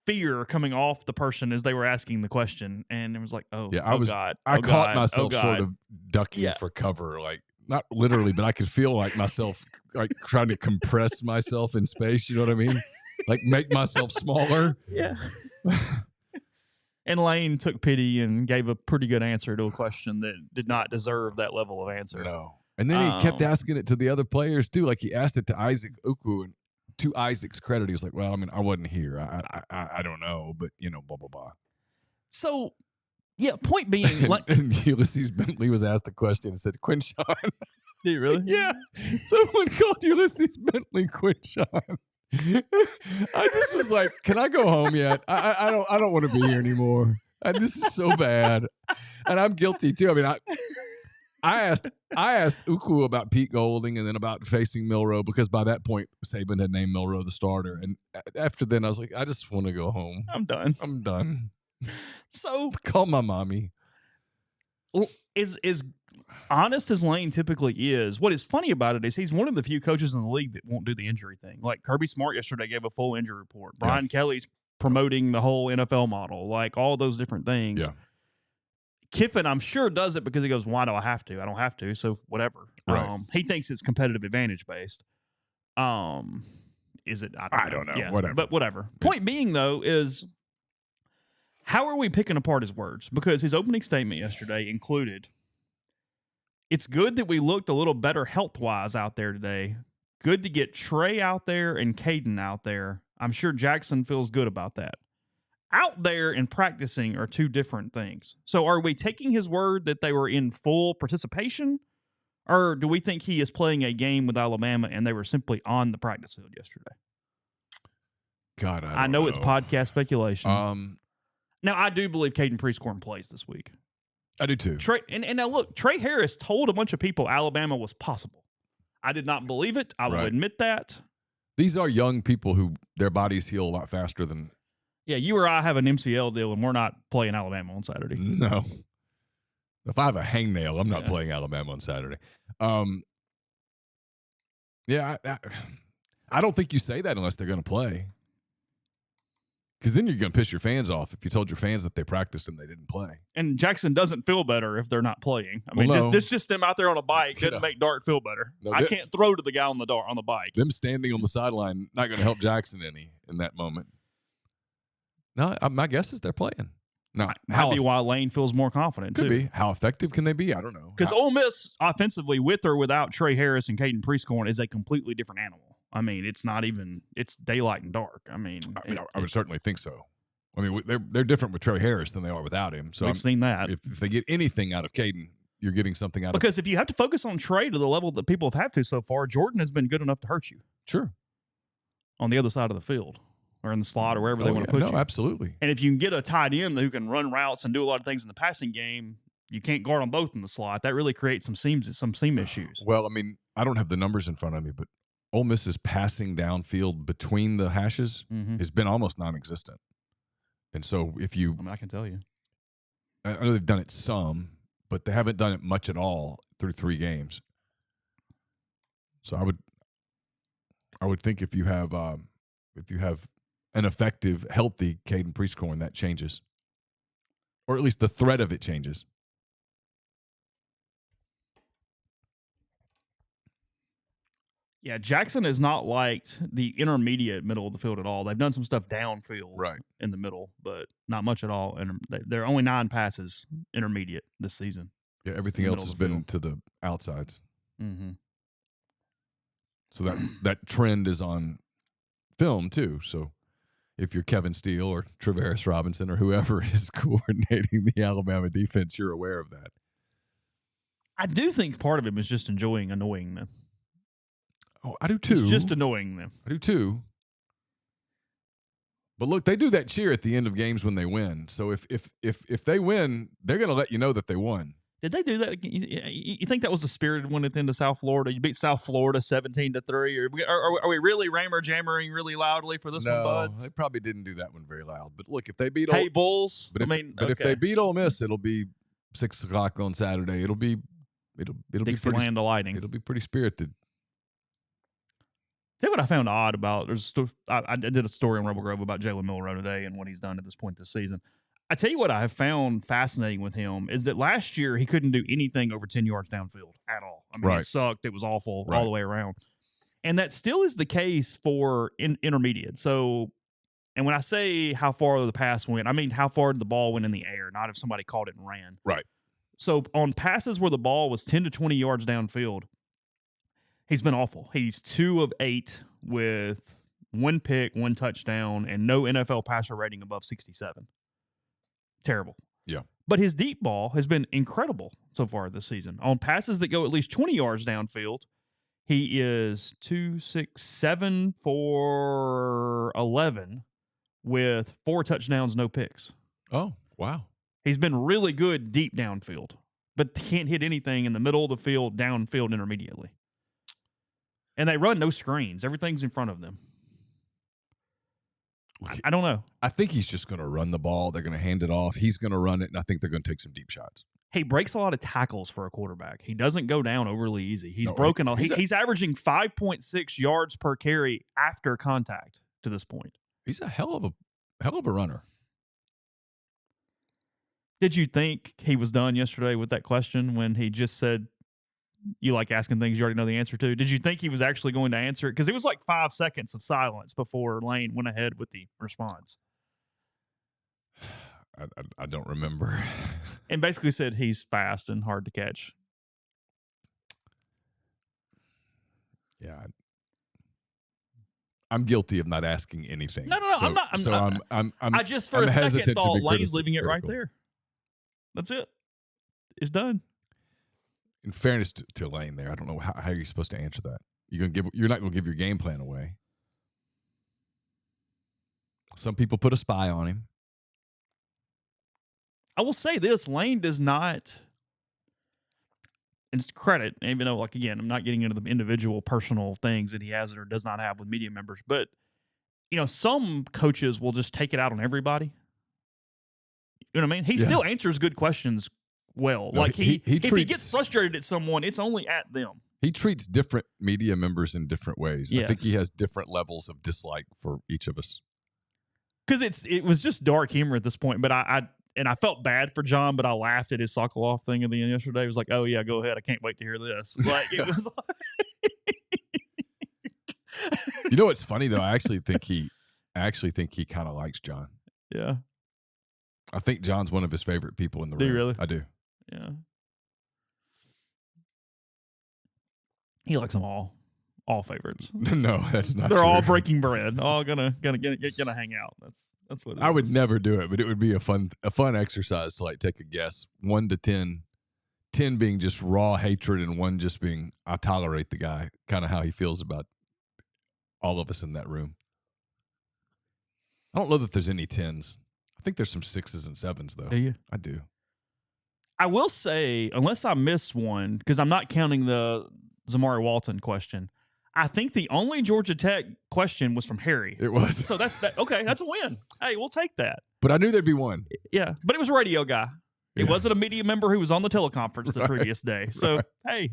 fear coming off the person as they were asking the question, and it was like, "Oh, yeah, God, I caught God, myself sort of ducking for cover, like not literally, but I could feel like myself like trying to compress myself in space. You know what I mean? Like make myself smaller. Yeah. And Lane took pity and gave a pretty good answer to a question that did not deserve that level of answer. No. And then he kept asking it to the other players too. Like he asked it to Isaac Ukwu, and to Isaac's credit, he was like, "Well, I mean, I wasn't here. I don't know, but blah blah blah." So, yeah. Point being, and Ulysses Bentley was asked a question and said, "Quinshawn." Did you really? Yeah. Someone called Ulysses Bentley Quinshawn. I just was like, "Can I go home yet? I don't want to be here anymore. This is so bad," and I'm guilty too. I mean, I asked Ukwu about Pete Golding and then about facing Milroe because by that point Saban had named Milroe the starter, and after then I was like, I just want to go home. I'm done. So call my mommy. Is honest as Lane typically is, what is funny about it is he's one of the few coaches in the league that won't do the injury thing. Like Kirby Smart yesterday gave a full injury report. Brian Kelly's promoting the whole NFL model, like all those different things. Yeah. Kiffin, I'm sure, does it because he goes, "Why do I have to? I don't have to, so whatever." Right. He thinks it's competitive advantage based. Is it? I don't know. Yeah, whatever. But whatever. Yeah. Point being, though, is how are we picking apart his words? Because his opening statement yesterday included, "It's good that we looked a little better health-wise out there today. Good to get Trey out there and Caden out there. I'm sure Jackson feels good about that." Out there and practicing are two different things. So are we taking his word that they were in full participation, or do we think he is playing a game with Alabama and they were simply on the practice field yesterday? God, I know it's podcast speculation. Now, I do believe Caden Prieskorn plays this week. I do too. Trey, and now look, Trey Harris told a bunch of people Alabama was possible. I did not believe it. I will admit that. These are young people who their bodies heal a lot faster than... Yeah, you or I have an MCL deal, and we're not playing Alabama on Saturday. No. If I have a hangnail, I'm not playing Alabama on Saturday. I don't think you say that unless they're going to play. Because then you're going to piss your fans off if you told your fans that they practiced and they didn't play. And Jackson doesn't feel better if they're not playing. I mean, just them out there on a bike didn't make Dart feel better. No, I can't throw to the guy on the bike. Them standing on the sideline not going to help Jackson any in that moment. No, my guess is they're playing. No, might be why Lane feels more confident. Could be. How effective can they be? I don't know. Because Ole Miss offensively, with or without Trey Harris and Caden Prieskorn, is a completely different animal. I mean, it's not even. It's daylight and dark. I would certainly think so. I mean, they're different with Trey Harris than they are without him. So we've seen that. If they get anything out of Caden, you're getting something out because if you have to focus on Trey to the level that people have had to so far, Jordan has been good enough to hurt you. Sure. On the other side of the field. Or in the slot or wherever they want to put you. No, absolutely. And if you can get a tight end who can run routes and do a lot of things in the passing game, you can't guard them both in the slot. That really creates some seam issues. Well, I mean, I don't have the numbers in front of me, but Ole Miss's passing downfield between the hashes has been almost non-existent. And so if you... I can tell you. I know they've done it some, but they haven't done it much at all through 3 games. So I would think if you have an effective, healthy Caden Prieskorn, that changes, or at least the threat of it changes. Yeah, Jackson has not liked the intermediate middle of the field at all. They've done some stuff downfield in the middle, but not much at all. And there are only 9 passes intermediate this season. Yeah, everything else has been to the outsides. Mm-hmm. So that trend is on film too. So if you're Kevin Steele or Travaris Robinson or whoever is coordinating the Alabama defense, you're aware of that. I do think part of him is just enjoying annoying them. Oh, I do too. It's just annoying them. I do too. But look, they do that cheer at the end of games when they win. So if they win, they're going to let you know that they won. Did they do that? You think that was the spirited one at the end of South Florida? You beat South Florida 17-3. Are we really jammering really loudly for this one, Buds? They probably didn't do that one very loud. But look, if they beat Bulls. But if they beat Ole Miss, it'll be 6 o'clock on Saturday. It'll be Dixieland delighting. It'll be pretty spirited. Tell you what I found odd about. I did a story on Rebel Grove about Jalen Milroe today and what he's done at this point this season. I tell you what I have found fascinating with him is that last year he couldn't do anything over 10 yards downfield at all. I mean, It sucked. It was awful all the way around. And that still is the case for intermediate. So, and when I say how far the pass went, I mean how far the ball went in the air, not if somebody caught it and ran. Right. So on passes where the ball was 10 to 20 yards downfield, he's been awful. He's 2 of 8 with 1 pick, 1 touchdown, and no NFL passer rating above 67. Terrible. Yeah. But his deep ball has been incredible so far this season. On passes that go at least 20 yards downfield, he is 2, 6, 7 for 11 with 4 touchdowns, no picks. Oh, wow. He's been really good deep downfield, but can't hit anything in the middle of the field, downfield intermediately. And they run no screens. Everything's in front of them. I don't know. I think he's just going to run the ball. They're going to hand it off. He's going to run it, and I think they're going to take some deep shots. He breaks a lot of tackles for a quarterback. He doesn't go down overly easy. He's he's averaging 5.6 yards per carry after contact to this point. He's a hell of a runner. Did you think he was done yesterday with that question when he just said, you like asking things you already know the answer to? Did you think he was actually going to answer it? Because it was like 5 seconds of silence before Lane went ahead with the response. I don't remember. And basically said he's fast and hard to catch. Yeah. I'm guilty of not asking anything. No, I'm not. I just for a second thought Lane's leaving it right there. That's it. It's done. In fairness to Lane there, I don't know how you're supposed to answer that. You're not going to give your game plan away. Some people put a spy on him. I will say this, Lane does not, and it's credit, even though, like, again, I'm not getting into the individual personal things that he has or does not have with media members, but, some coaches will just take it out on everybody. You know what I mean? He still answers good questions well. No, like, if he gets frustrated at someone, it's only at them. He treats different media members in different ways. Yes. I think he has different levels of dislike for each of us. Because it was just dark humor at this point, but I felt bad for John, but I laughed at his Sokoloff thing at the end yesterday. It was like, oh, yeah, go ahead. I can't wait to hear this. Like, it was like... what's funny, though? I actually think he kind of likes John. Yeah. I think John's one of his favorite people in the room. Do you really? I do. Yeah. He likes them all. All favorites. No, that's not. They're true. all breaking bread. All gonna hang out. That's what I would never do it, but it would be a fun exercise to like take a guess. 1 to 10, 10 being just raw hatred, and 1 just being I tolerate the guy. Kind of how he feels about all of us in that room. I don't know that there's any 10s. I think there's some 6s and 7s though. Do you? I do. I will say, unless I miss one, because I'm not counting the Zamari Walton question. I think the only Georgia Tech question was from Harry. It was. So that's that. Okay, that's a win. Hey, we'll take that. But I knew there'd be one. Yeah, but it was a radio guy. It wasn't a media member who was on the teleconference the previous day. So, hey.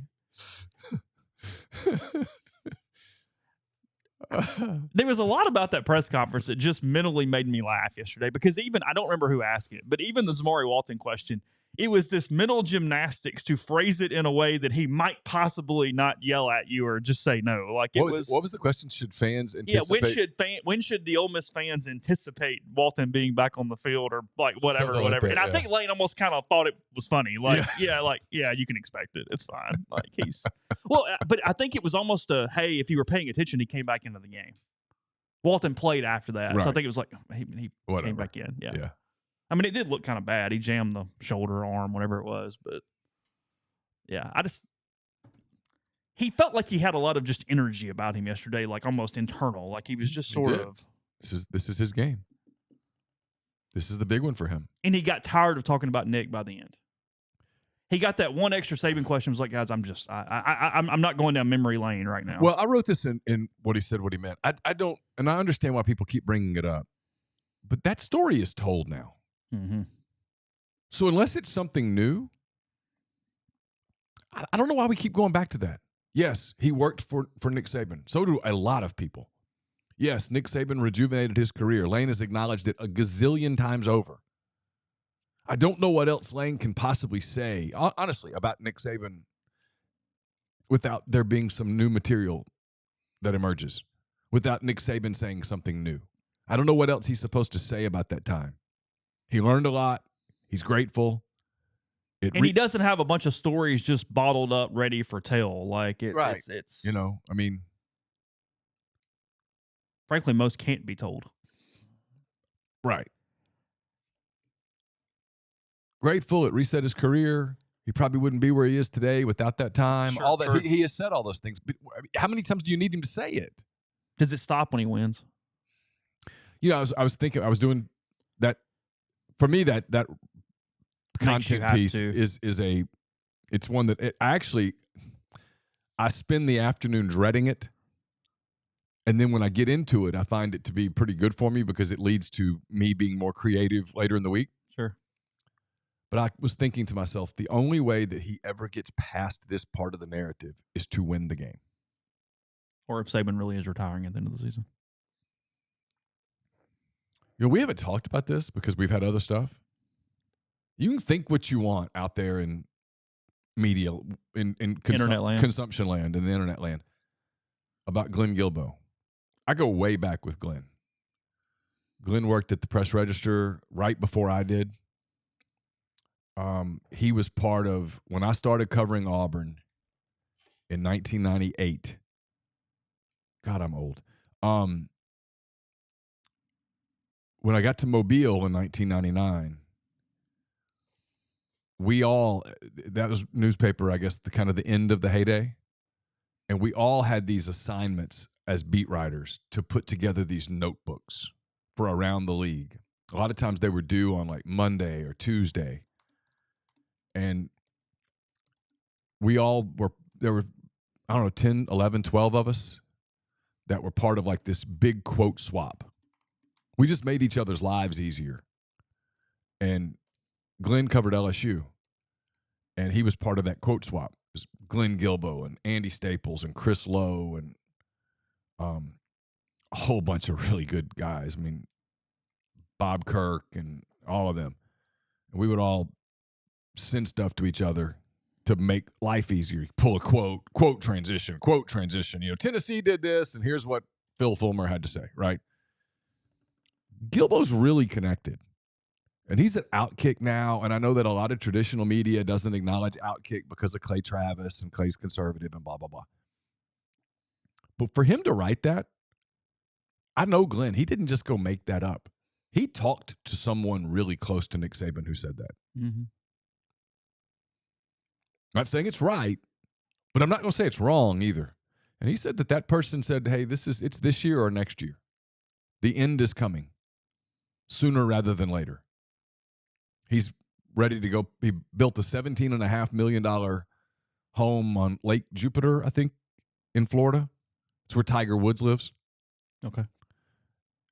There was a lot about that press conference that just mentally made me laugh yesterday because even I don't remember who asked it, but even the Zamari Walton question, it was this mental gymnastics to phrase it in a way that he might possibly not yell at you or just say no. Like what was the question? Should fans anticipate? When should the Ole Miss fans anticipate Walton being back on the field or like whatever. Like that, and I think Lane almost kind of thought it was funny. Like you can expect it. It's fine. Like he's but I think it was almost a hey, if you were paying attention, he came back into the game. Walton played after that, right. So I think it was like he came back in. Yeah. I mean, it did look kind of bad. He jammed the shoulder, arm, whatever it was. But, yeah, he felt like he had a lot of just energy about him yesterday, like almost internal. Like he was just sort of. This is his game. This is the big one for him. And he got tired of talking about Nick by the end. He got that one extra Saban question. Was like, guys, I'm not going down memory lane right now. Well, I wrote this in what he said, what he meant. I don't, and I understand why people keep bringing it up. But that story is told now. Mm-hmm. So unless it's something new, I don't know why we keep going back to that. Yes, he worked for Nick Saban. So do a lot of people. Yes, Nick Saban rejuvenated his career. Lane has acknowledged it a gazillion times over. I don't know what else Lane can possibly say, honestly, about Nick Saban without there being some new material that emerges, without Nick Saban saying something new. I don't know what else he's supposed to say about that time. He learned a lot. He's grateful. He doesn't have a bunch of stories just bottled up, ready for tell. Like it's I mean, frankly, most can't be told. Right. Grateful. It reset his career. He probably wouldn't be where he is today without that time. Sure, all that he has said all those things. But how many times do you need him to say it? Does it stop when he wins? I was thinking. I was doing that. For me, that content piece is it's one that I spend the afternoon dreading it. And then when I get into it, I find it to be pretty good for me because it leads to me being more creative later in the week. Sure. But I was thinking to myself, the only way that he ever gets past this part of the narrative is to win the game. Or if Saban really is retiring at the end of the season. We haven't talked about this because we've had other stuff. You can think what you want out there in media, in internet land. Consumption land, in the internet land, about Glenn Guilbeau. I go way back with Glenn. Glenn worked at the Press Register right before I did. He was part of, when I started covering Auburn in 1998. God, I'm old. When I got to Mobile in 1999, that was newspaper, I guess, the kind of the end of the heyday. And we all had these assignments as beat writers to put together these notebooks for around the league. A lot of times they were due on like Monday or Tuesday. And we all there were, 10, 11, 12 of us that were part of like this big quote swap. We just made each other's lives easier. And Glenn covered LSU, and he was part of that quote swap. It was Glenn Guilbeau and Andy Staples and Chris Lowe and a whole bunch of really good guys. I mean, Bob Kirk and all of them. And we would all send stuff to each other to make life easier. Pull a quote transition. Tennessee did this, and here's what Phil Fulmer had to say, right? Guilbeau's really connected. And he's at Outkick now, and I know that a lot of traditional media doesn't acknowledge Outkick because of Clay Travis, and Clay's conservative and blah, blah, blah. But for him to write that, I know Glenn, he didn't just go make that up. He talked to someone really close to Nick Saban who said that. Mm-hmm. Not saying it's right, but I'm not going to say it's wrong either. And he said that person said, hey, it's this year or next year. The end is coming sooner rather than later. He's ready to go. He built a $17.5 million home on Lake Jupiter, I think, in Florida. It's where Tiger Woods lives. Okay.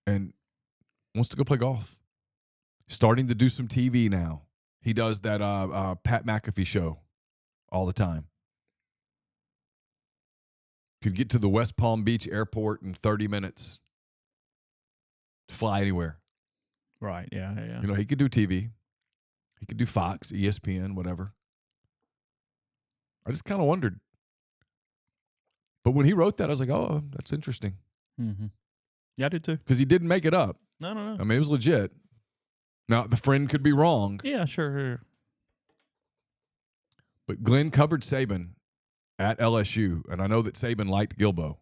And wants to go play golf. Starting to do some TV now. He does that Pat McAfee show all the time. Could get to the West Palm Beach airport in 30 minutes. Fly anywhere. Right. Yeah. He could do TV. He could do Fox, ESPN, whatever. I just kind of wondered. But when he wrote that, I was like, oh, that's interesting. Mm-hmm. Yeah, I did too. Because he didn't make it up. No. I mean, it was legit. Now, the friend could be wrong. Yeah, sure. But Glenn covered Saban at LSU, and I know that Saban liked Gilbo.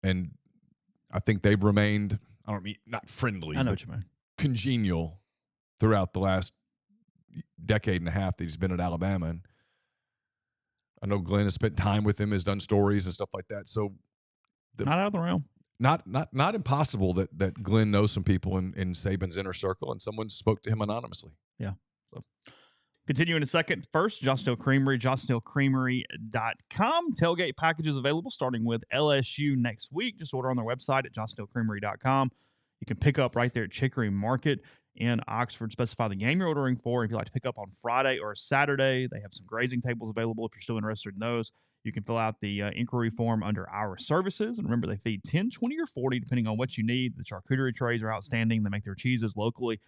And I think they've remained, I don't mean not friendly, I know but what you mean. congenial throughout the last decade and a half that he's been at Alabama. And I know Glenn has spent time with him, has done stories and stuff like that. So Not out of the realm. Not impossible that Glenn knows some people in Saban's inner circle, and someone spoke to him anonymously. Yeah. So continue in a second. First, Johnsdale Creamery, johnsdalecreamery.com. Tailgate packages available starting with LSU next week. Just order on their website at johnsdalecreamery.com. You can pick up right there at Chicory Market in Oxford. Specify the game you're ordering for. If you'd like to pick up on Friday or Saturday, they have some grazing tables available if you're still interested in those. You can fill out the inquiry form under our services. And remember, they feed 10, 20, or 40, depending on what you need. The charcuterie trays are outstanding. They make their cheeses locally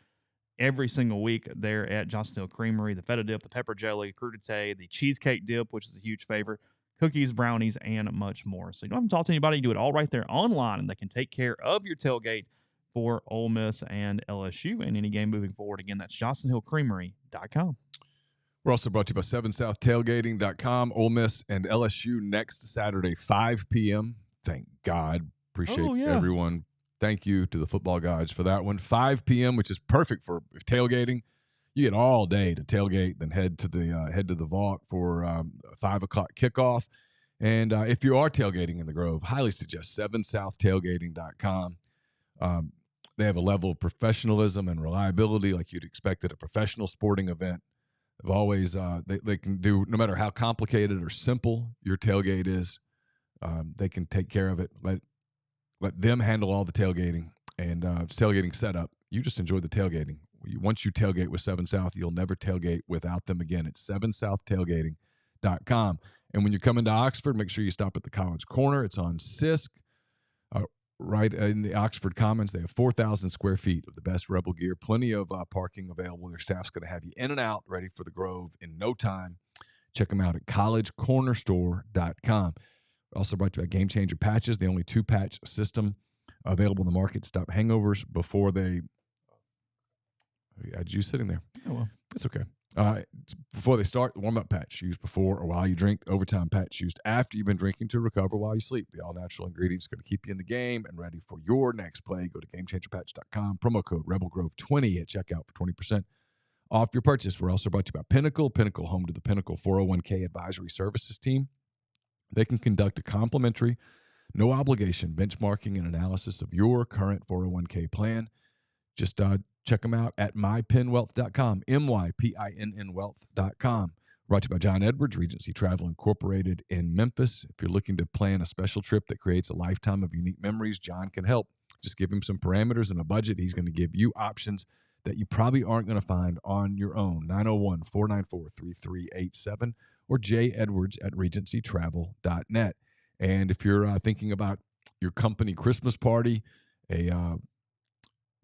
every single week there at Johnsdale Creamery. The feta dip, the pepper jelly, crudité, the cheesecake dip, which is a huge favorite, cookies, brownies, and much more. So you don't have to talk to anybody. You do it all right there online, and they can take care of your tailgate for Ole Miss and LSU and any game moving forward. Again, that's johnsonhillcreamery.com. We're also brought to you by 7southtailgating.com. Ole Miss and LSU next Saturday, 5 p.m. Thank God. Appreciate everyone. Thank you to the football guys for that one. 5 p.m., which is perfect for tailgating. You get all day to tailgate, then head to the vault for 5 o'clock kickoff. And if you are tailgating in the Grove, highly suggest 7southtailgating.com. They have a level of professionalism and reliability like you'd expect at a professional sporting event. They've always they can do, no matter how complicated or simple your tailgate is, they can take care of it. Let them handle all the tailgating and tailgating setup. You just enjoy the tailgating. Once you tailgate with 7 South, you'll never tailgate without them again. It's 7southtailgating.com. And when you come into Oxford, make sure you stop at the College Corner. It's on Sisk, right in the Oxford Commons. They have 4,000 square feet of the best Rebel gear, plenty of parking available. Their staff's going to have you in and out, ready for the Grove in no time. Check them out at collegecornerstore.com. Also brought to you by Game Changer Patches, the only 2-patch system available in the market to stop hangovers before they – I had you sitting there. Oh, well. It's okay. Before they start, the warm-up patch used before or while you drink. The overtime patch used after you've been drinking to recover while you sleep. The all-natural ingredients are going to keep you in the game and ready for your next play. Go to GameChangerPatch.com. Promo code RebelGrove20 at checkout for 20% off your purchase. We're also brought to you by Pinnacle. Pinnacle, home to the Pinnacle 401k Advisory Services team. They can conduct a complimentary, no obligation benchmarking and analysis of your current 401k plan. Just check them out at mypinwealth.com, MYPINN wealth.com. Brought to you by John Edwards, Regency Travel Incorporated in Memphis. If you're looking to plan a special trip that creates a lifetime of unique memories, John can help. Just give him some parameters and a budget. He's going to give you options that you probably aren't going to find on your own. 901-494-3387 or jedwards@regencytravel.net. And if you're thinking about your company Christmas party, a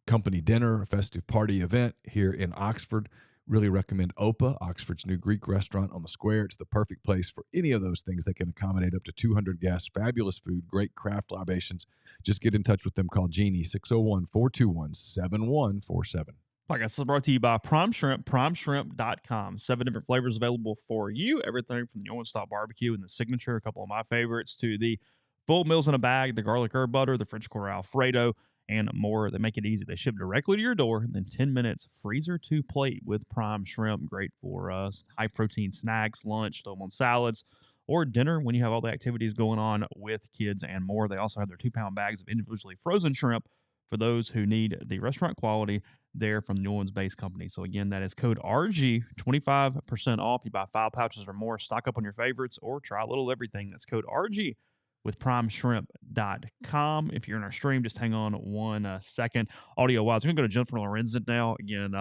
company dinner, a festive party event here in Oxford, really recommend OPA, Oxford's new Greek restaurant on the square. It's the perfect place for any of those things. They can accommodate up to 200 guests, fabulous food, great craft libations. Just get in touch with them. Call Jeannie, 601-421-7147. Podcast is brought to you by Prime Shrimp, primeshrimp.com. 7 different flavors available for you. Everything from the New Orleans style barbecue and the signature, a couple of my favorites, to the full meals in a bag, the garlic herb butter, the French quarter Alfredo, and more. They make it easy. They ship directly to your door, and then 10 minutes, freezer to plate with Prime Shrimp. Great for high-protein snacks, lunch, throw them on salads, or dinner when you have all the activities going on with kids and more. They also have their 2-pound bags of individually frozen shrimp for those who need the restaurant quality there from the New Orleans-based company. So, again, that is code RG, 25% off. You buy 5 pouches or more, stock up on your favorites, or try a little everything. That's code RG with primeshrimp.com. If you're in our stream, just hang on 1 second. Audio-wise, I'm going to go to Jennifer Lorenzen now. Again,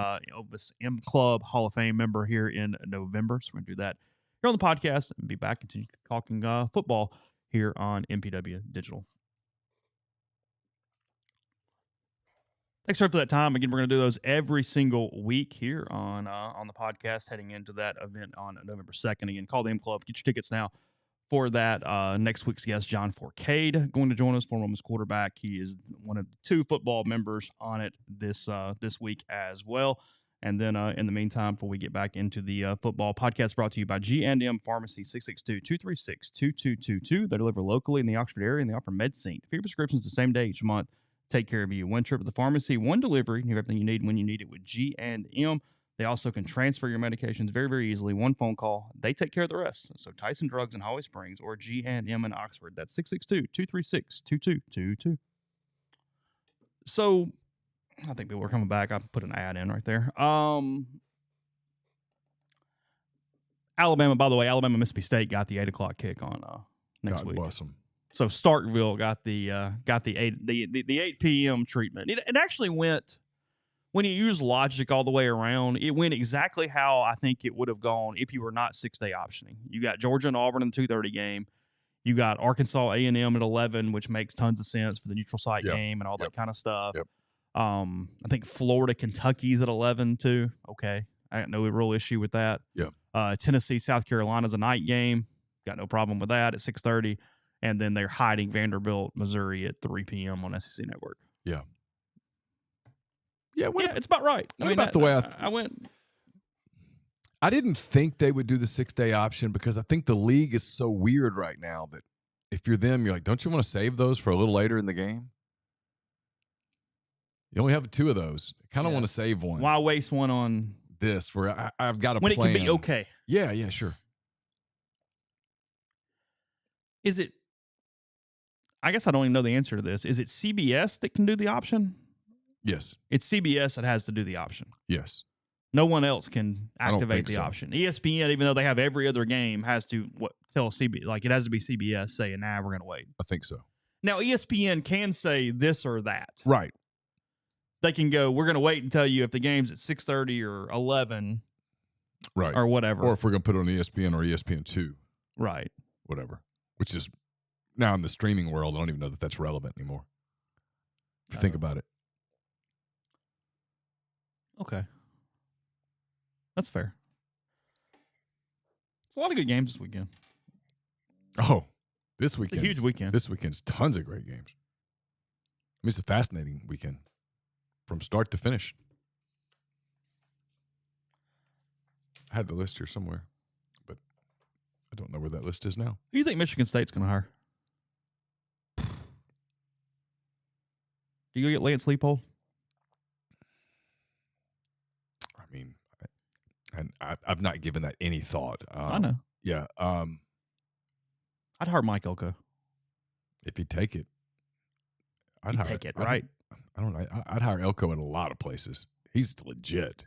this M Club Hall of Fame member here in November. So we're going to do that here on the podcast and be back and continue talking football here on MPW Digital. Thanks for that time. Again, we're going to do those every single week here on the podcast heading into that event on November 2nd. Again, call the M Club. Get your tickets now for that. Next week's guest, John Forcade, going to join us, former women's quarterback. He is one of the 2 football members on it this week as well. And then in the meantime, before we get back into the football podcast, brought to you by G&M Pharmacy, 662-236-2222. They deliver locally in the Oxford area, and they offer medicine. For your prescriptions the same day each month, take care of you. One trip to the pharmacy, one delivery. You have everything you need when you need it with G&M. They also can transfer your medications very, very easily. One phone call, they take care of the rest. So Tyson Drugs in Holly Springs or G&M in Oxford. That's 662-236-2222. So I think people are coming back. I put an ad in right there. Alabama, by the way, Mississippi State got the 8 o'clock kick on next week. Bless them. So Starkville got the 8 p.m. treatment. It actually went, when you use logic all the way around, it went exactly how I think it would have gone if you were not 6-day optioning. You got Georgia and Auburn in the 2:30 game. You got Arkansas A&M at 11, which makes tons of sense for the neutral site game and all that kind of stuff. Yep. I think Florida, Kentucky's at 11 too. Okay, I got no real issue with that. Yeah. Tennessee, South Carolina's a night game. Got no problem with that at 6:30. And then they're hiding Vanderbilt, Missouri at 3 p.m. on SEC Network. Yeah. It's about right. The way I went. I didn't think they would do the 6-day option because I think the league is so weird right now that if you're them, you're like, don't you want to save those for a little later in the game? You only have 2 of those. I kind of want to save one. Why waste one on this where I've got a when plan. It can be okay? Yeah, sure. Is it? I guess I don't even know the answer to this. Is it CBS that can do the option? Yes. It's CBS that has to do the option. Yes. No one else can activate the so. option. ESPN, even though they have every other game, has to tell CBS, like it has to be CBS saying, nah, we're going to wait. I think so. Now, ESPN can say this or that. Right. They can go, we're going to wait and tell you if the game's at 6:30 or 11. Right. Or whatever. Or if we're going to put it on ESPN or ESPN2. Right. Whatever. Which is, now in the streaming world, I don't even know that that's relevant anymore. If you think about it. Okay. That's fair. It's a lot of good games this weekend. Oh, this weekend. It's a huge weekend. This weekend's tons of great games. I mean, it's a fascinating weekend from start to finish. I had the list here somewhere, but I don't know where that list is now. Who do you think Michigan State's going to hire? Do you go get Lance Leipold? I mean, I've not given that any thought. I know. Yeah. I'd hire Mike Elko. If you take it, I'd take it, right? I don't know. I'd hire Elko at a lot of places. He's legit.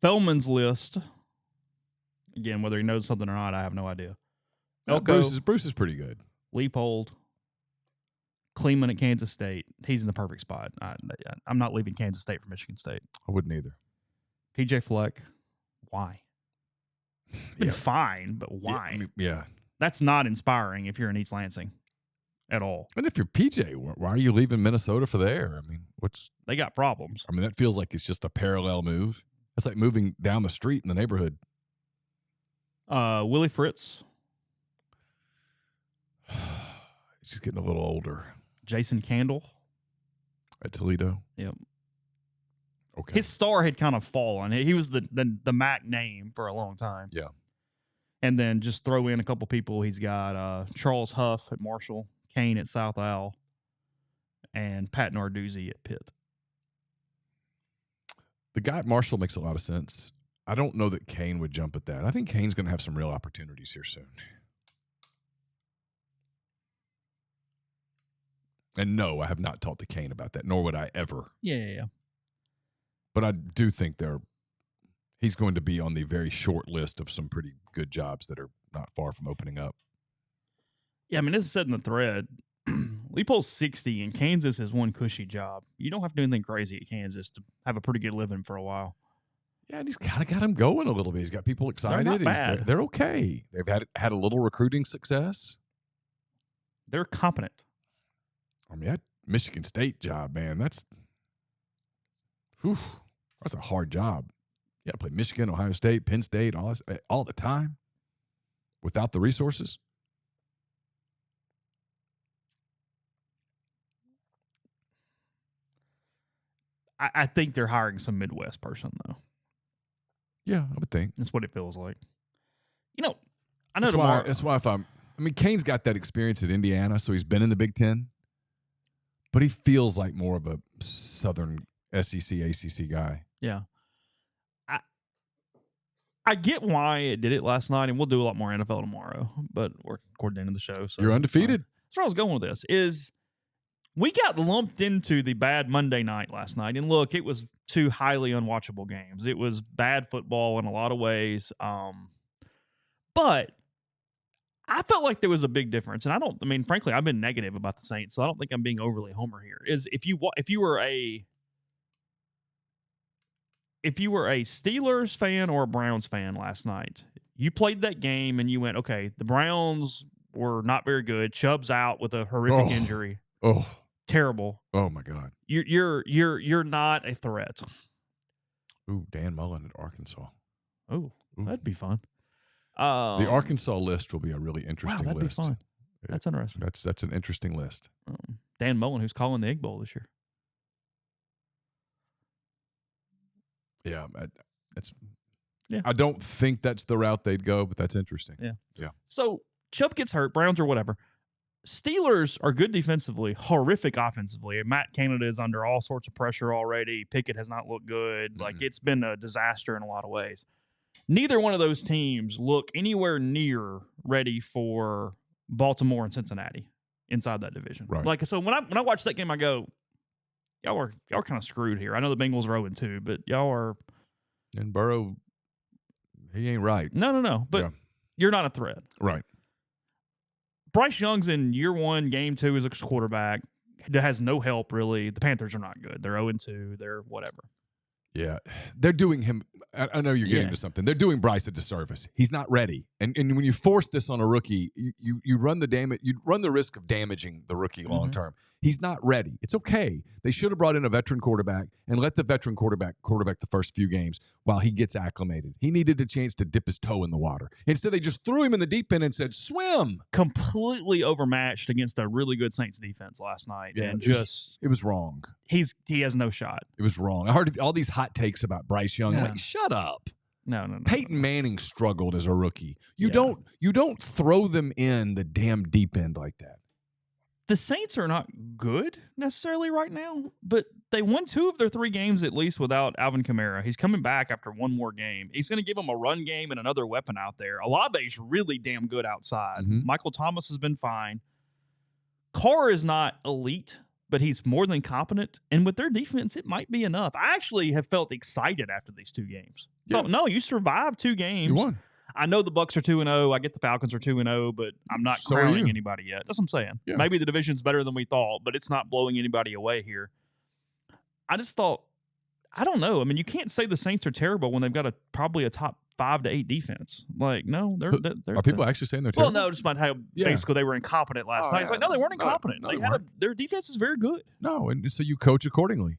Feldman's list. Again, whether he knows something or not, I have no idea. Elko, Bruce is pretty good. Leipold, Kleeman at Kansas State. He's in the perfect spot. I'm not leaving Kansas State for Michigan State. I wouldn't either. PJ Fleck. Why? It's been fine, but why? Yeah. That's not inspiring if you're in East Lansing at all. And if you're PJ, why are you leaving Minnesota for there? I mean, they got problems. I mean, that feels like it's just a parallel move. It's like moving down the street in the neighborhood. Willie Fritz. He's just getting a little older. Jason Candle. At Toledo. Yep. Okay. His star had kind of fallen. He was the MAC name for a long time. Yeah. And then just throw in a couple people. He's got Charles Huff at Marshall, Kane at South Al, and Pat Narduzzi at Pitt. The guy at Marshall makes a lot of sense. I don't know that Kane would jump at that. I think Kane's going to have some real opportunities here soon. And no, I have not talked to Kane about that, nor would I ever. Yeah. But I do think he's going to be on the very short list of some pretty good jobs that are not far from opening up. Yeah, I mean, this is said in the thread. Leipold's 60, and Kansas is one cushy job. You don't have to do anything crazy at Kansas to have a pretty good living for a while. Yeah, and he's kind of got him going a little bit. He's got people excited. not bad. They're okay. They've had a little recruiting success. They're competent. I mean, that Michigan State job, man, that's a hard job. You got to play Michigan, Ohio State, Penn State, all the time without the resources. I think they're hiring some Midwest person, though. Yeah, I would think. That's what it feels like. You know, I know tomorrow. That's why Kane's got that experience at Indiana, so he's been in the Big Ten, but he feels like more of a Southern SEC, ACC guy. Yeah. I get why it did it last night, and we'll do a lot more NFL tomorrow, but we're toward the end of the show. So you're undefeated. That's where I was going with this is we got lumped into the bad Monday night last night. And look, it was two highly unwatchable games. It was bad football in a lot of ways. But I felt like there was a big difference. And frankly, I've been negative about the Saints, so I don't think I'm being overly homer here. Is if you were a Steelers fan or a Browns fan last night, you played that game and you went, okay, the Browns were not very good. Chubb's out with a horrific injury. Oh, terrible. Oh my God. You're not a threat. Ooh, Dan Mullen at Arkansas. Ooh, that'd be fun. The Arkansas list will be a really interesting that'd list. Be fun. That's interesting. That's an interesting list. Dan Mullen, who's calling the Egg Bowl this year. Yeah, I don't think that's the route they'd go, but that's interesting. Yeah. So Chubb gets hurt, Browns or whatever. Steelers are good defensively, horrific offensively. Matt Canada is under all sorts of pressure already. Pickett has not looked good. Mm-hmm. Like, it's been a disaster in a lot of ways. Neither one of those teams look anywhere near ready for Baltimore and Cincinnati inside that division. Right. Like, so when I watch that game, I go, y'all are kind of screwed here. I know the Bengals are 0-2, but y'all are. And Burrow, he ain't right. No. But you're not a threat. Right. Bryce Young's in year one, game two as a quarterback. That has no help, really. The Panthers are not good. They're 0-2. They're whatever. Yeah. They're doing him. I know you're getting to something. They're doing Bryce a disservice. He's not ready. And when you force this on a rookie, you run the damage. You run the risk of damaging the rookie long term. He's not ready. It's okay. They should have brought in a veteran quarterback and let the veteran quarterback the first few games while he gets acclimated. He needed a chance to dip his toe in the water. Instead, they just threw him in the deep end and said, swim. Completely overmatched against a really good Saints defense last night. Yeah, and it was wrong. He has no shot. It was wrong. I heard all these hot takes about Bryce Young. I'm like, shut up. No. Peyton Manning struggled as a rookie. You don't throw them in the damn deep end like that. The Saints are not good necessarily right now, but they won 2 of their 3 games at least without Alvin Kamara. He's coming back after one more game. He's going to give them a run game and another weapon out there. Olave's really damn good outside. Mm-hmm. Michael Thomas has been fine. Carr is not elite, but he's more than competent. And with their defense, it might be enough. I actually have felt excited after these 2 games. Yeah. No, you survived 2 games. You won. I know the Bucs are 2-0. I get the Falcons are 2-0, but I'm not crowning anybody yet. That's what I'm saying. Yeah. Maybe the division's better than we thought, but it's not blowing anybody away here. I just thought, I don't know. I mean, you can't say the Saints are terrible when they've got probably a top 5 to 8 defense. Like, no, they're are people actually saying they're terrible? Well, no, just about how basically they were incompetent last night. It's like, no, they weren't incompetent. Their defense is very good. No, and so you coach accordingly.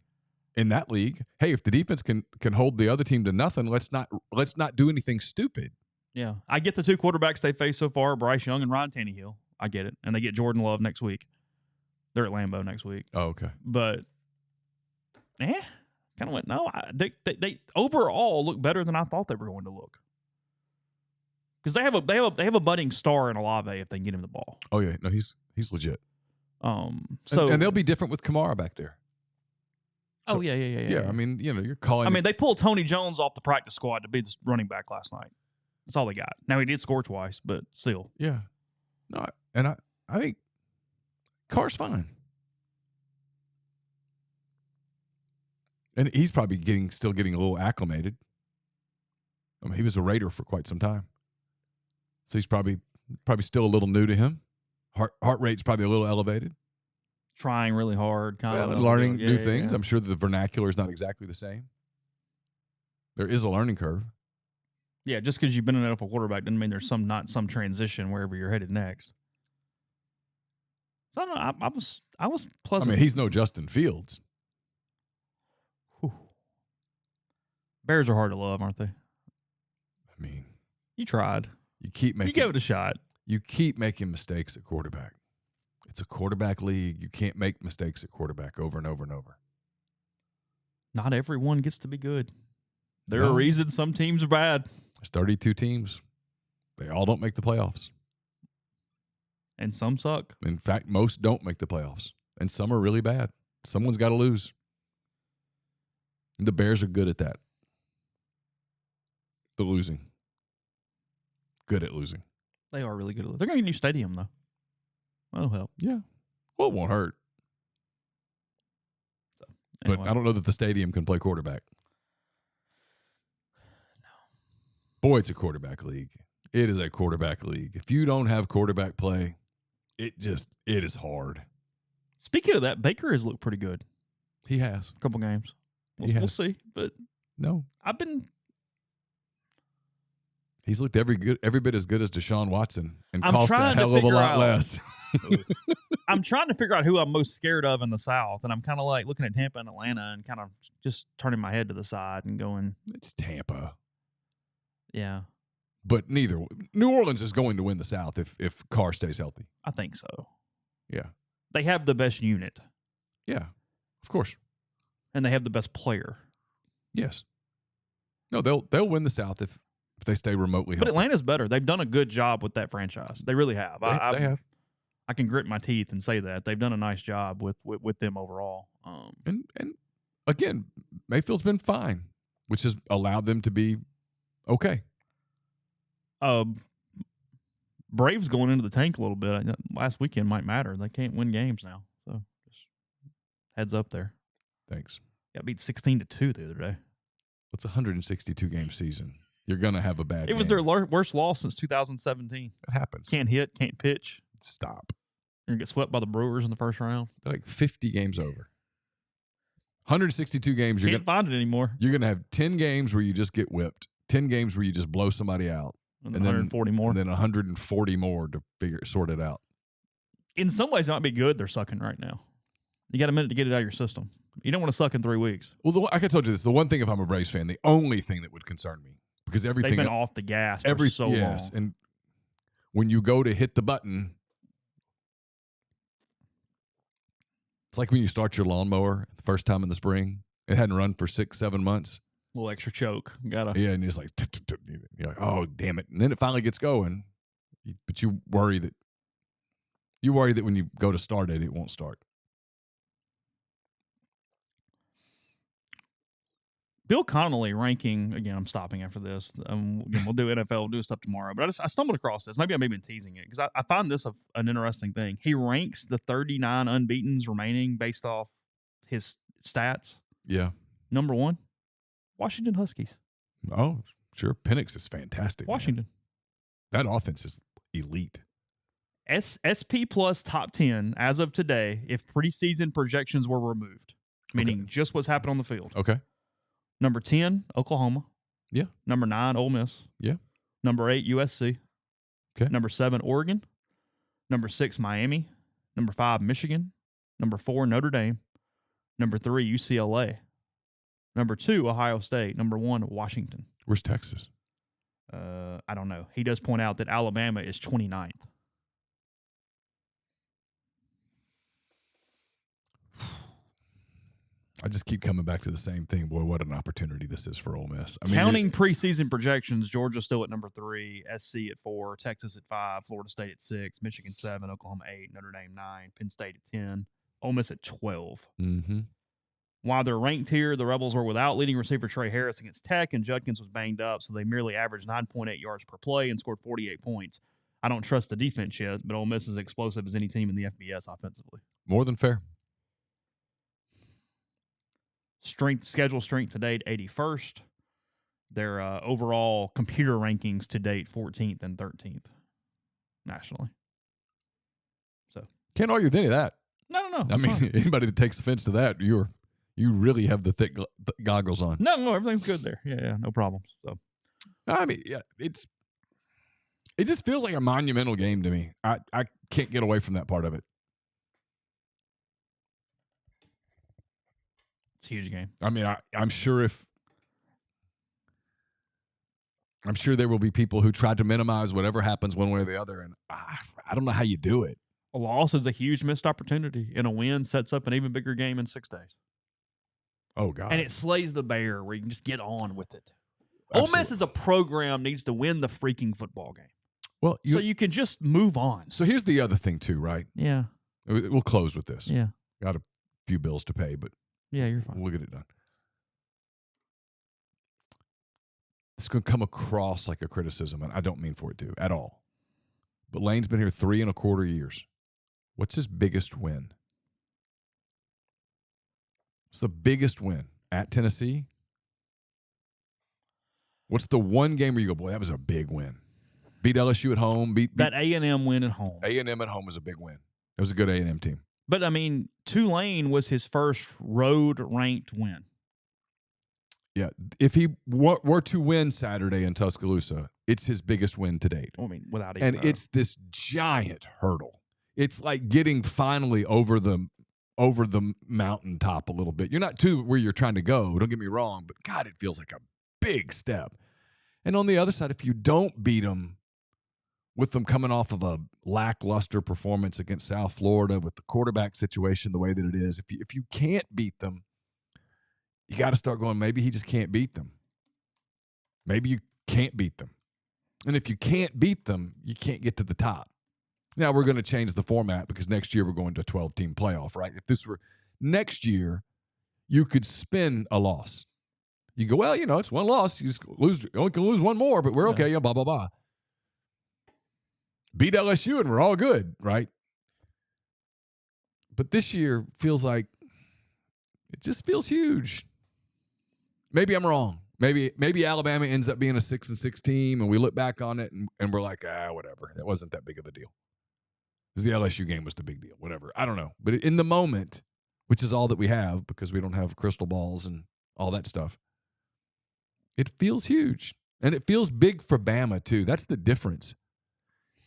In that league, hey, if the defense can hold the other team to nothing, let's not do anything stupid. Yeah, I get the 2 quarterbacks they face so far, Bryce Young and Ryan Tannehill. I get it, and they get Jordan Love next week. They're at Lambeau next week. Oh, okay. But kind of went no. They overall look better than I thought they were going to look because they have a budding star in Olave if they can get him the ball. Oh yeah, no, he's legit. So and they'll be different with Kamara back there. So, yeah. Yeah, I mean, you're calling. I mean, they pulled Tony Jones off the practice squad to be the running back last night. That's all they got. Now, he did score twice, but still. Yeah. No, and I think Carr's fine. And he's probably still getting a little acclimated. I mean, he was a Raider for quite some time. So he's probably still a little new to him. Heart rate's probably a little elevated. Trying really hard. Learning new things. Yeah. I'm sure the vernacular is not exactly the same. There is a learning curve. Yeah, just because you've been an NFL quarterback doesn't mean there's not some transition wherever you're headed next. So I don't know. I was pleasant. I mean, he's no Justin Fields. Whew. Bears are hard to love, aren't they? I mean, you tried. You gave it a shot. You keep making mistakes at quarterback. It's a quarterback league. You can't make mistakes at quarterback over and over and over. Not everyone gets to be good. There are reasons some teams are bad. There's 32 teams. They all don't make the playoffs. And some suck. In fact, most don't make the playoffs. And some are really bad. Someone's got to lose. And the Bears are good at that. The losing. Good at losing. They are really good at losing. They're going to get a new stadium, though. That'll help. Yeah. Well, it won't hurt. So, anyway. But I don't know that the stadium can play quarterback. No. Boy, it's a quarterback league. It is a quarterback league. If you don't have quarterback play, it is hard. Speaking of that, Baker has looked pretty good. He has. A couple games. We'll see. But no. He's looked every bit as good as Deshaun Watson and cost a hell of a lot less. I'm trying to figure out who I'm most scared of in the South, and I'm kind of like looking at Tampa and Atlanta and kind of just turning my head to the side and going, it's Tampa. Yeah. But neither. New Orleans is going to win the South if Carr stays healthy. I think so. Yeah. They have the best unit. Yeah, of course. And they have the best player. Yes. No, they'll win the South if they stay remotely healthy. But Atlanta's better. They've done a good job with that franchise. They really have. They have. I can grit my teeth and say that. They've done a nice job with them overall. And again, Mayfield's been fine, which has allowed them to be okay. Braves going into the tank a little bit. Last weekend might matter. They can't win games now. So just heads up there. Thanks. Got beat 16-2 the other day. It's a 162-game season. You're going to have a bad game. It was their worst loss since 2017. It happens. Can't hit, can't pitch. Stop. You're going to get swept by the Brewers in the first round. They're like 50 games over. 162 games. Can't find it anymore. You're going to have 10 games where you just get whipped. 10 games where you just blow somebody out. And 140 more. And then 140 more to sort it out. In some ways, it might be good they're sucking right now. You got a minute to get it out of your system. You don't want to suck in 3 weeks. Well, like I told you this, the one thing if I'm a Braves fan, the only thing that would concern me, because everything they've been off the gas for so long. And when you go to hit the button, it's like when you start your lawnmower the first time in the spring. It hadn't run for 6-7 months. A little extra choke. Yeah, and you're just like, you're like, oh, damn it. And then it finally gets going. But you worry that when you go to start it, it won't start. Bill Connolly ranking, again, I'm stopping after this. Again, we'll do NFL, we'll do stuff tomorrow. But I stumbled across this. Maybe I may have been teasing it because I find this an interesting thing. He ranks the 39 unbeatens remaining based off his stats. Yeah. Number 1, Washington Huskies. Oh, sure. Penix is fantastic. Washington. Man. That offense is elite. SP plus top 10 as of today if preseason projections were removed, meaning just what's happened on the field. Okay. Number 10, Oklahoma. Yeah. Number 9, Ole Miss. Yeah. Number 8, USC. Okay. Number 7, Oregon. Number 6, Miami. Number 5, Michigan. Number 4, Notre Dame. Number 3, UCLA. Number 2, Ohio State. Number 1, Washington. Where's Texas? I don't know. He does point out that Alabama is 29th. I just keep coming back to the same thing. Boy, what an opportunity this is for Ole Miss. I mean, counting preseason projections, Georgia still at number 3, SC at 4, Texas at 5, Florida State at 6, Michigan 7, Oklahoma 8, Notre Dame 9, Penn State at 10, Ole Miss at 12. Mm-hmm. While they're ranked here, the Rebels were without leading receiver Trey Harris against Tech, and Judkins was banged up, so they merely averaged 9.8 yards per play and scored 48 points. I don't trust the defense yet, but Ole Miss is explosive as any team in the FBS offensively. More than fair. Schedule strength to date, 81st. Their overall computer rankings to date, 14th and 13th nationally. So can't argue with any of that. No. I mean, anybody that takes offense to that, you You really have the thick goggles on. No, everything's good there. Yeah, no problems. So, I mean, yeah, it just feels like a monumental game to me. I can't get away from that part of it. it's a huge game. I mean, I'm sure there will be people who try to minimize whatever happens one way or the other, and I don't know how you do it. A loss is a huge missed opportunity, and a win sets up an even bigger game in 6 days. Oh, God. And it slays the bear where you can just get on with it. Absolutely. Ole Miss as a program needs to win the freaking football game. Well, So you can just move on. So here's the other thing, too, right? Yeah. We'll close with this. Yeah. Got a few bills to pay, but Yeah, you're fine. we'll get it done. It's going to come across like a criticism, and I don't mean for it to at all. But Lane's been here 3.25 years. What's his biggest win? What's the biggest win? At Tennessee? What's the one game where you go, boy, that was a big win? Beat LSU at home. Beat that A&M win at home. A&M at home was a big win. It was a good A&M team. But, I mean, Tulane was his first road-ranked win. Yeah, if he were to win Saturday in Tuscaloosa, it's his biggest win to date. I mean, without even and it's this giant hurdle. It's like getting finally over the mountaintop a little bit. You're not to where you're trying to go, don't get me wrong, but God, it feels like a big step. And on the other side, if you don't beat them with them coming off of a lackluster performance against South Florida with the quarterback situation the way that it is, if you can't beat them, you got to start going, maybe he just can't beat them. Maybe you can't beat them. And if you can't beat them, you can't get to the top. Now, we're going to change the format because next year we're going to a 12-team playoff, right? If this were next year, you could spin a loss. You go, well, it's one loss. You just lose. You only can lose one more, but we're okay. Yeah, blah, blah, blah. Beat LSU and we're all good, right? But this year feels like it just feels huge. Maybe I'm wrong. Maybe Alabama ends up being a 6-6 team, and we look back on it and we're like, whatever. That wasn't that big of a deal. Because the LSU game was the big deal. Whatever. I don't know. But in the moment, which is all that we have because we don't have crystal balls and all that stuff, it feels huge. And it feels big for Bama, too. That's the difference.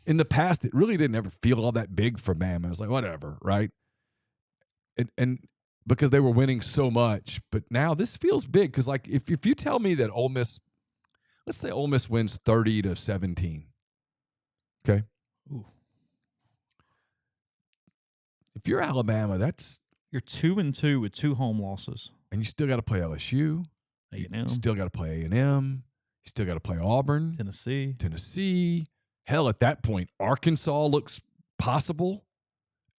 In the past, it really didn't ever feel all that big for Bama. It was like, whatever, right? And because they were winning so much. But now this feels big because, like, if you tell me that Ole Miss, let's say Ole Miss wins 30-17, okay? Ooh. If you're Alabama, you're 2-2 with 2 home losses. And you still got to play LSU. A&M. You still got to play A&M. You still got to play Auburn. Tennessee. Hell, at that point, Arkansas looks possible.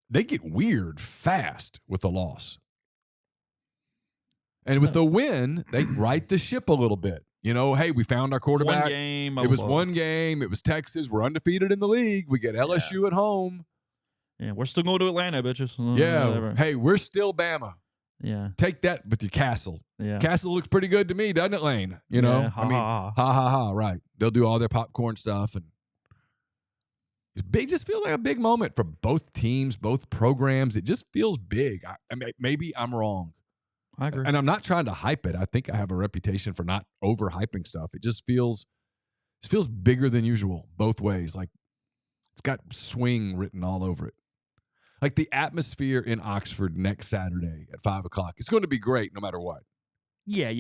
They get weird fast with a loss. And with the win, they right the ship a little bit. Hey, we found our quarterback. One game. It was one game. It was Texas. We're undefeated in the league. We get LSU at home. Yeah, we're still going to Atlanta, bitches. Yeah. Whatever. Hey, we're still Bama. Yeah. Take that with your Castle. Yeah. Castle looks pretty good to me, doesn't it, Lane? Yeah, ha, ha, right. They'll do all their popcorn stuff. And it just feels like a big moment for both teams, both programs. It just feels big. I mean, maybe I'm wrong. I agree. And I'm not trying to hype it. I think I have a reputation for not over-hyping stuff. It just feels bigger than usual both ways. Like it's got swing written all over it. Like the atmosphere in Oxford next Saturday at 5:00. It's going to be great no matter what. Yeah.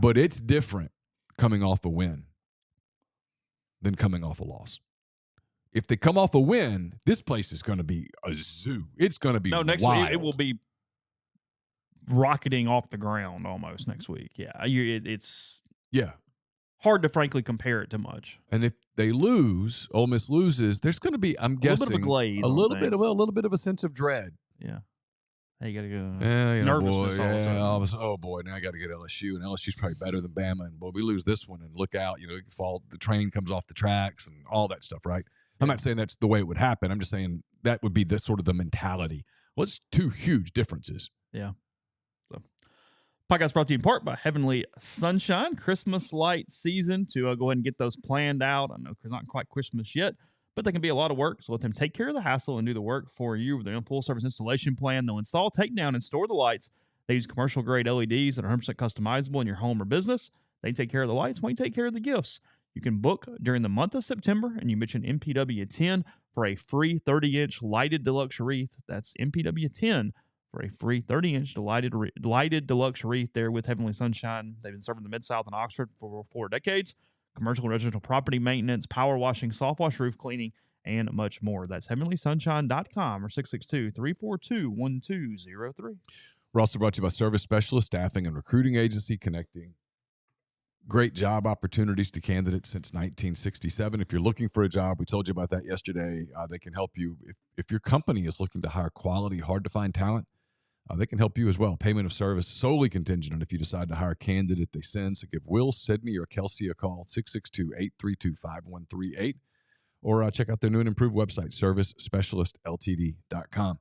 But it's different coming off a win than coming off a loss. If they come off a win, this place is going to be a zoo. It's going to be next wild. week it will be rocketing off the ground almost next week. Yeah, it's hard to frankly compare it to much. And if they lose, Ole Miss loses, there's going to be, I'm guessing, little bit of a glaze, a little bit of a sense of dread. Yeah. Hey, you got to go. Yeah, nervousness boy, all of a sudden. oh boy, now I got to get LSU, and LSU's probably better than Bama, and boy, we lose this one, and look out, the train comes off the tracks, and all that stuff, right? I'm not saying that's the way it would happen. I'm just saying that would be the sort of the mentality. Well, it's 2 huge differences. Yeah. So, podcast brought to you in part by Heavenly Sunshine. Christmas light season to go ahead and get those planned out. I know it's not quite Christmas yet, but they can be a lot of work. So let them take care of the hassle and do the work for you with their own full service installation plan. They'll install, take down, and store the lights They use commercial-grade LEDs that are 100% customizable in your home or business. They take care of the lights while you take care of the gifts. You can book during the month of September, and you mention MPW10 for a free 30-inch lighted deluxe wreath. That's MPW10 for a free 30-inch lighted deluxe wreath there with Heavenly Sunshine. They've been serving the Mid-South and Oxford for 4 decades. Commercial and residential property maintenance, power washing, soft wash roof cleaning, and much more. That's heavenlysunshine.com or 662-342-1203. We're also brought to you by Service Specialist Staffing and Recruiting Agency, connecting great job opportunities to candidates since 1967. If you're looking for a job, we told you about that yesterday. They can help you. If your company is looking to hire quality, hard-to-find talent, they can help you as well. Payment of service solely contingent on if you decide to hire a candidate they send. So give Will, Sydney, or Kelsey a call, 662-832-5138, or check out their new and improved website, servicespecialistltd.com.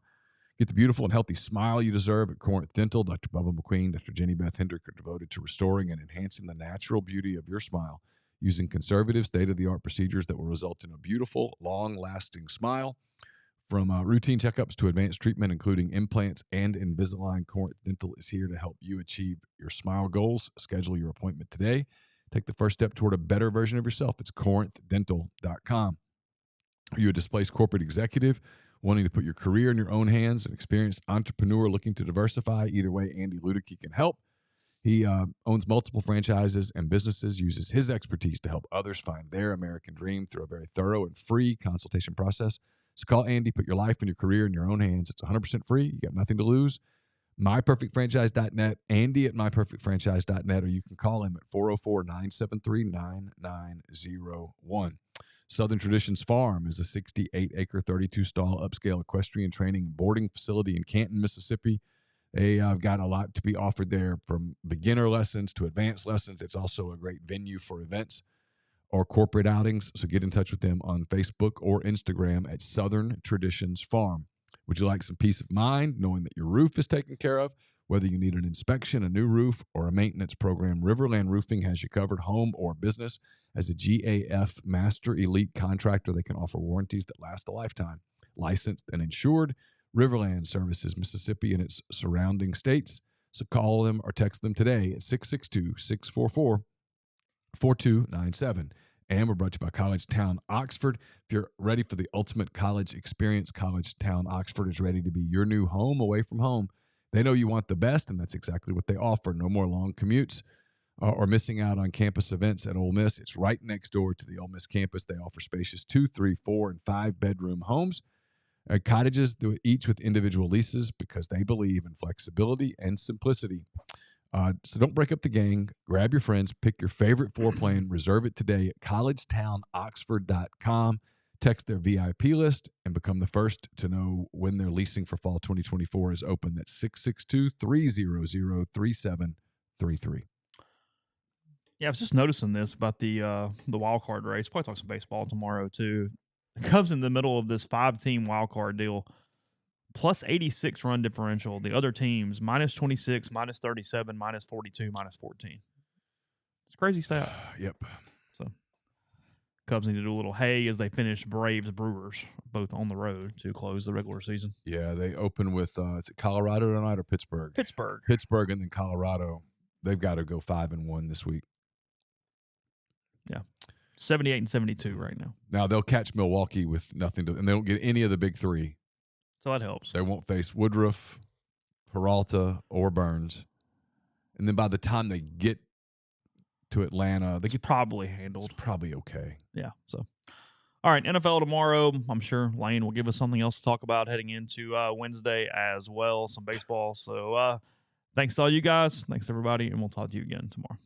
Get the beautiful and healthy smile you deserve at Corinth Dental. Dr. Bubba McQueen, Dr. Jenny Beth Hendrick are devoted to restoring and enhancing the natural beauty of your smile using conservative, state-of-the-art procedures that will result in a beautiful, long-lasting smile. From routine checkups to advanced treatment, including implants and Invisalign, Corinth Dental is here to help you achieve your smile goals. Schedule your appointment today. Take the first step toward a better version of yourself. It's corinthdental.com. Are you a displaced corporate executive wanting to put your career in your own hands, an experienced entrepreneur looking to diversify? Either way, Andy Ludicky can help. He owns multiple franchises and businesses, uses his expertise to help others find their American dream through a very thorough and free consultation process. So call Andy, put your life and your career in your own hands. It's 100% free. You got nothing to lose. MyPerfectFranchise.net, Andy at MyPerfectFranchise.net, or you can call him at 404-973-9901. Southern Traditions Farm is a 68-acre, 32-stall upscale equestrian training and boarding facility in Canton, Mississippi. They have got a lot to be offered there, from beginner lessons to advanced lessons. It's also a great venue for events or corporate outings. So get in touch with them on Facebook or Instagram at Southern Traditions Farm. Would you like some peace of mind knowing that your roof is taken care of? Whether you need an inspection, a new roof, or a maintenance program, Riverland Roofing has you covered, home or business. As a GAF Master Elite contractor, they can offer warranties that last a lifetime. Licensed and insured, Riverland services Mississippi and its surrounding states. So call them or text them today at 662-644-4297. And we're brought to you by College Town Oxford. If you're ready for the ultimate college experience, College Town Oxford is ready to be your new home away from home. They know you want the best, and that's exactly what they offer. No more long commutes or missing out on campus events at Ole Miss. It's right next door to the Ole Miss campus. They offer spacious 2, 3, 4, and 5-bedroom homes. Cottages, each with individual leases, because they believe in flexibility and simplicity. So don't break up the gang. Grab your friends, pick your favorite floor plan, reserve it today at collegetownoxford.com. Text their VIP list and become the first to know when their leasing for fall 2024 is open. That's 662-300-3733. Yeah, I was just noticing this about the wild card race. Probably talk some baseball tomorrow too. The Cubs in the middle of this 5-team wild card deal, plus 86 run differential. The other teams minus 26, minus 37, minus 42, minus 14. It's a crazy stat. Yep. So Cubs need to do a little hay as they finish Braves Brewers, both on the road to close the regular season. Yeah, they open with is it Colorado tonight or Pittsburgh? Pittsburgh and then Colorado. They've got to go 5-1 this week. Yeah. 78 and 72 right now. Now they'll catch Milwaukee with nothing to, and they don't get any of the big three. So that helps. They won't face Woodruff, Peralta, or Burns. And then by the time they get to Atlanta, they get probably handled. It's probably okay. Yeah. So, all right, NFL tomorrow. I'm sure Lane will give us something else to talk about heading into Wednesday as well, some baseball. So thanks to all you guys. Thanks, everybody, and we'll talk to you again tomorrow.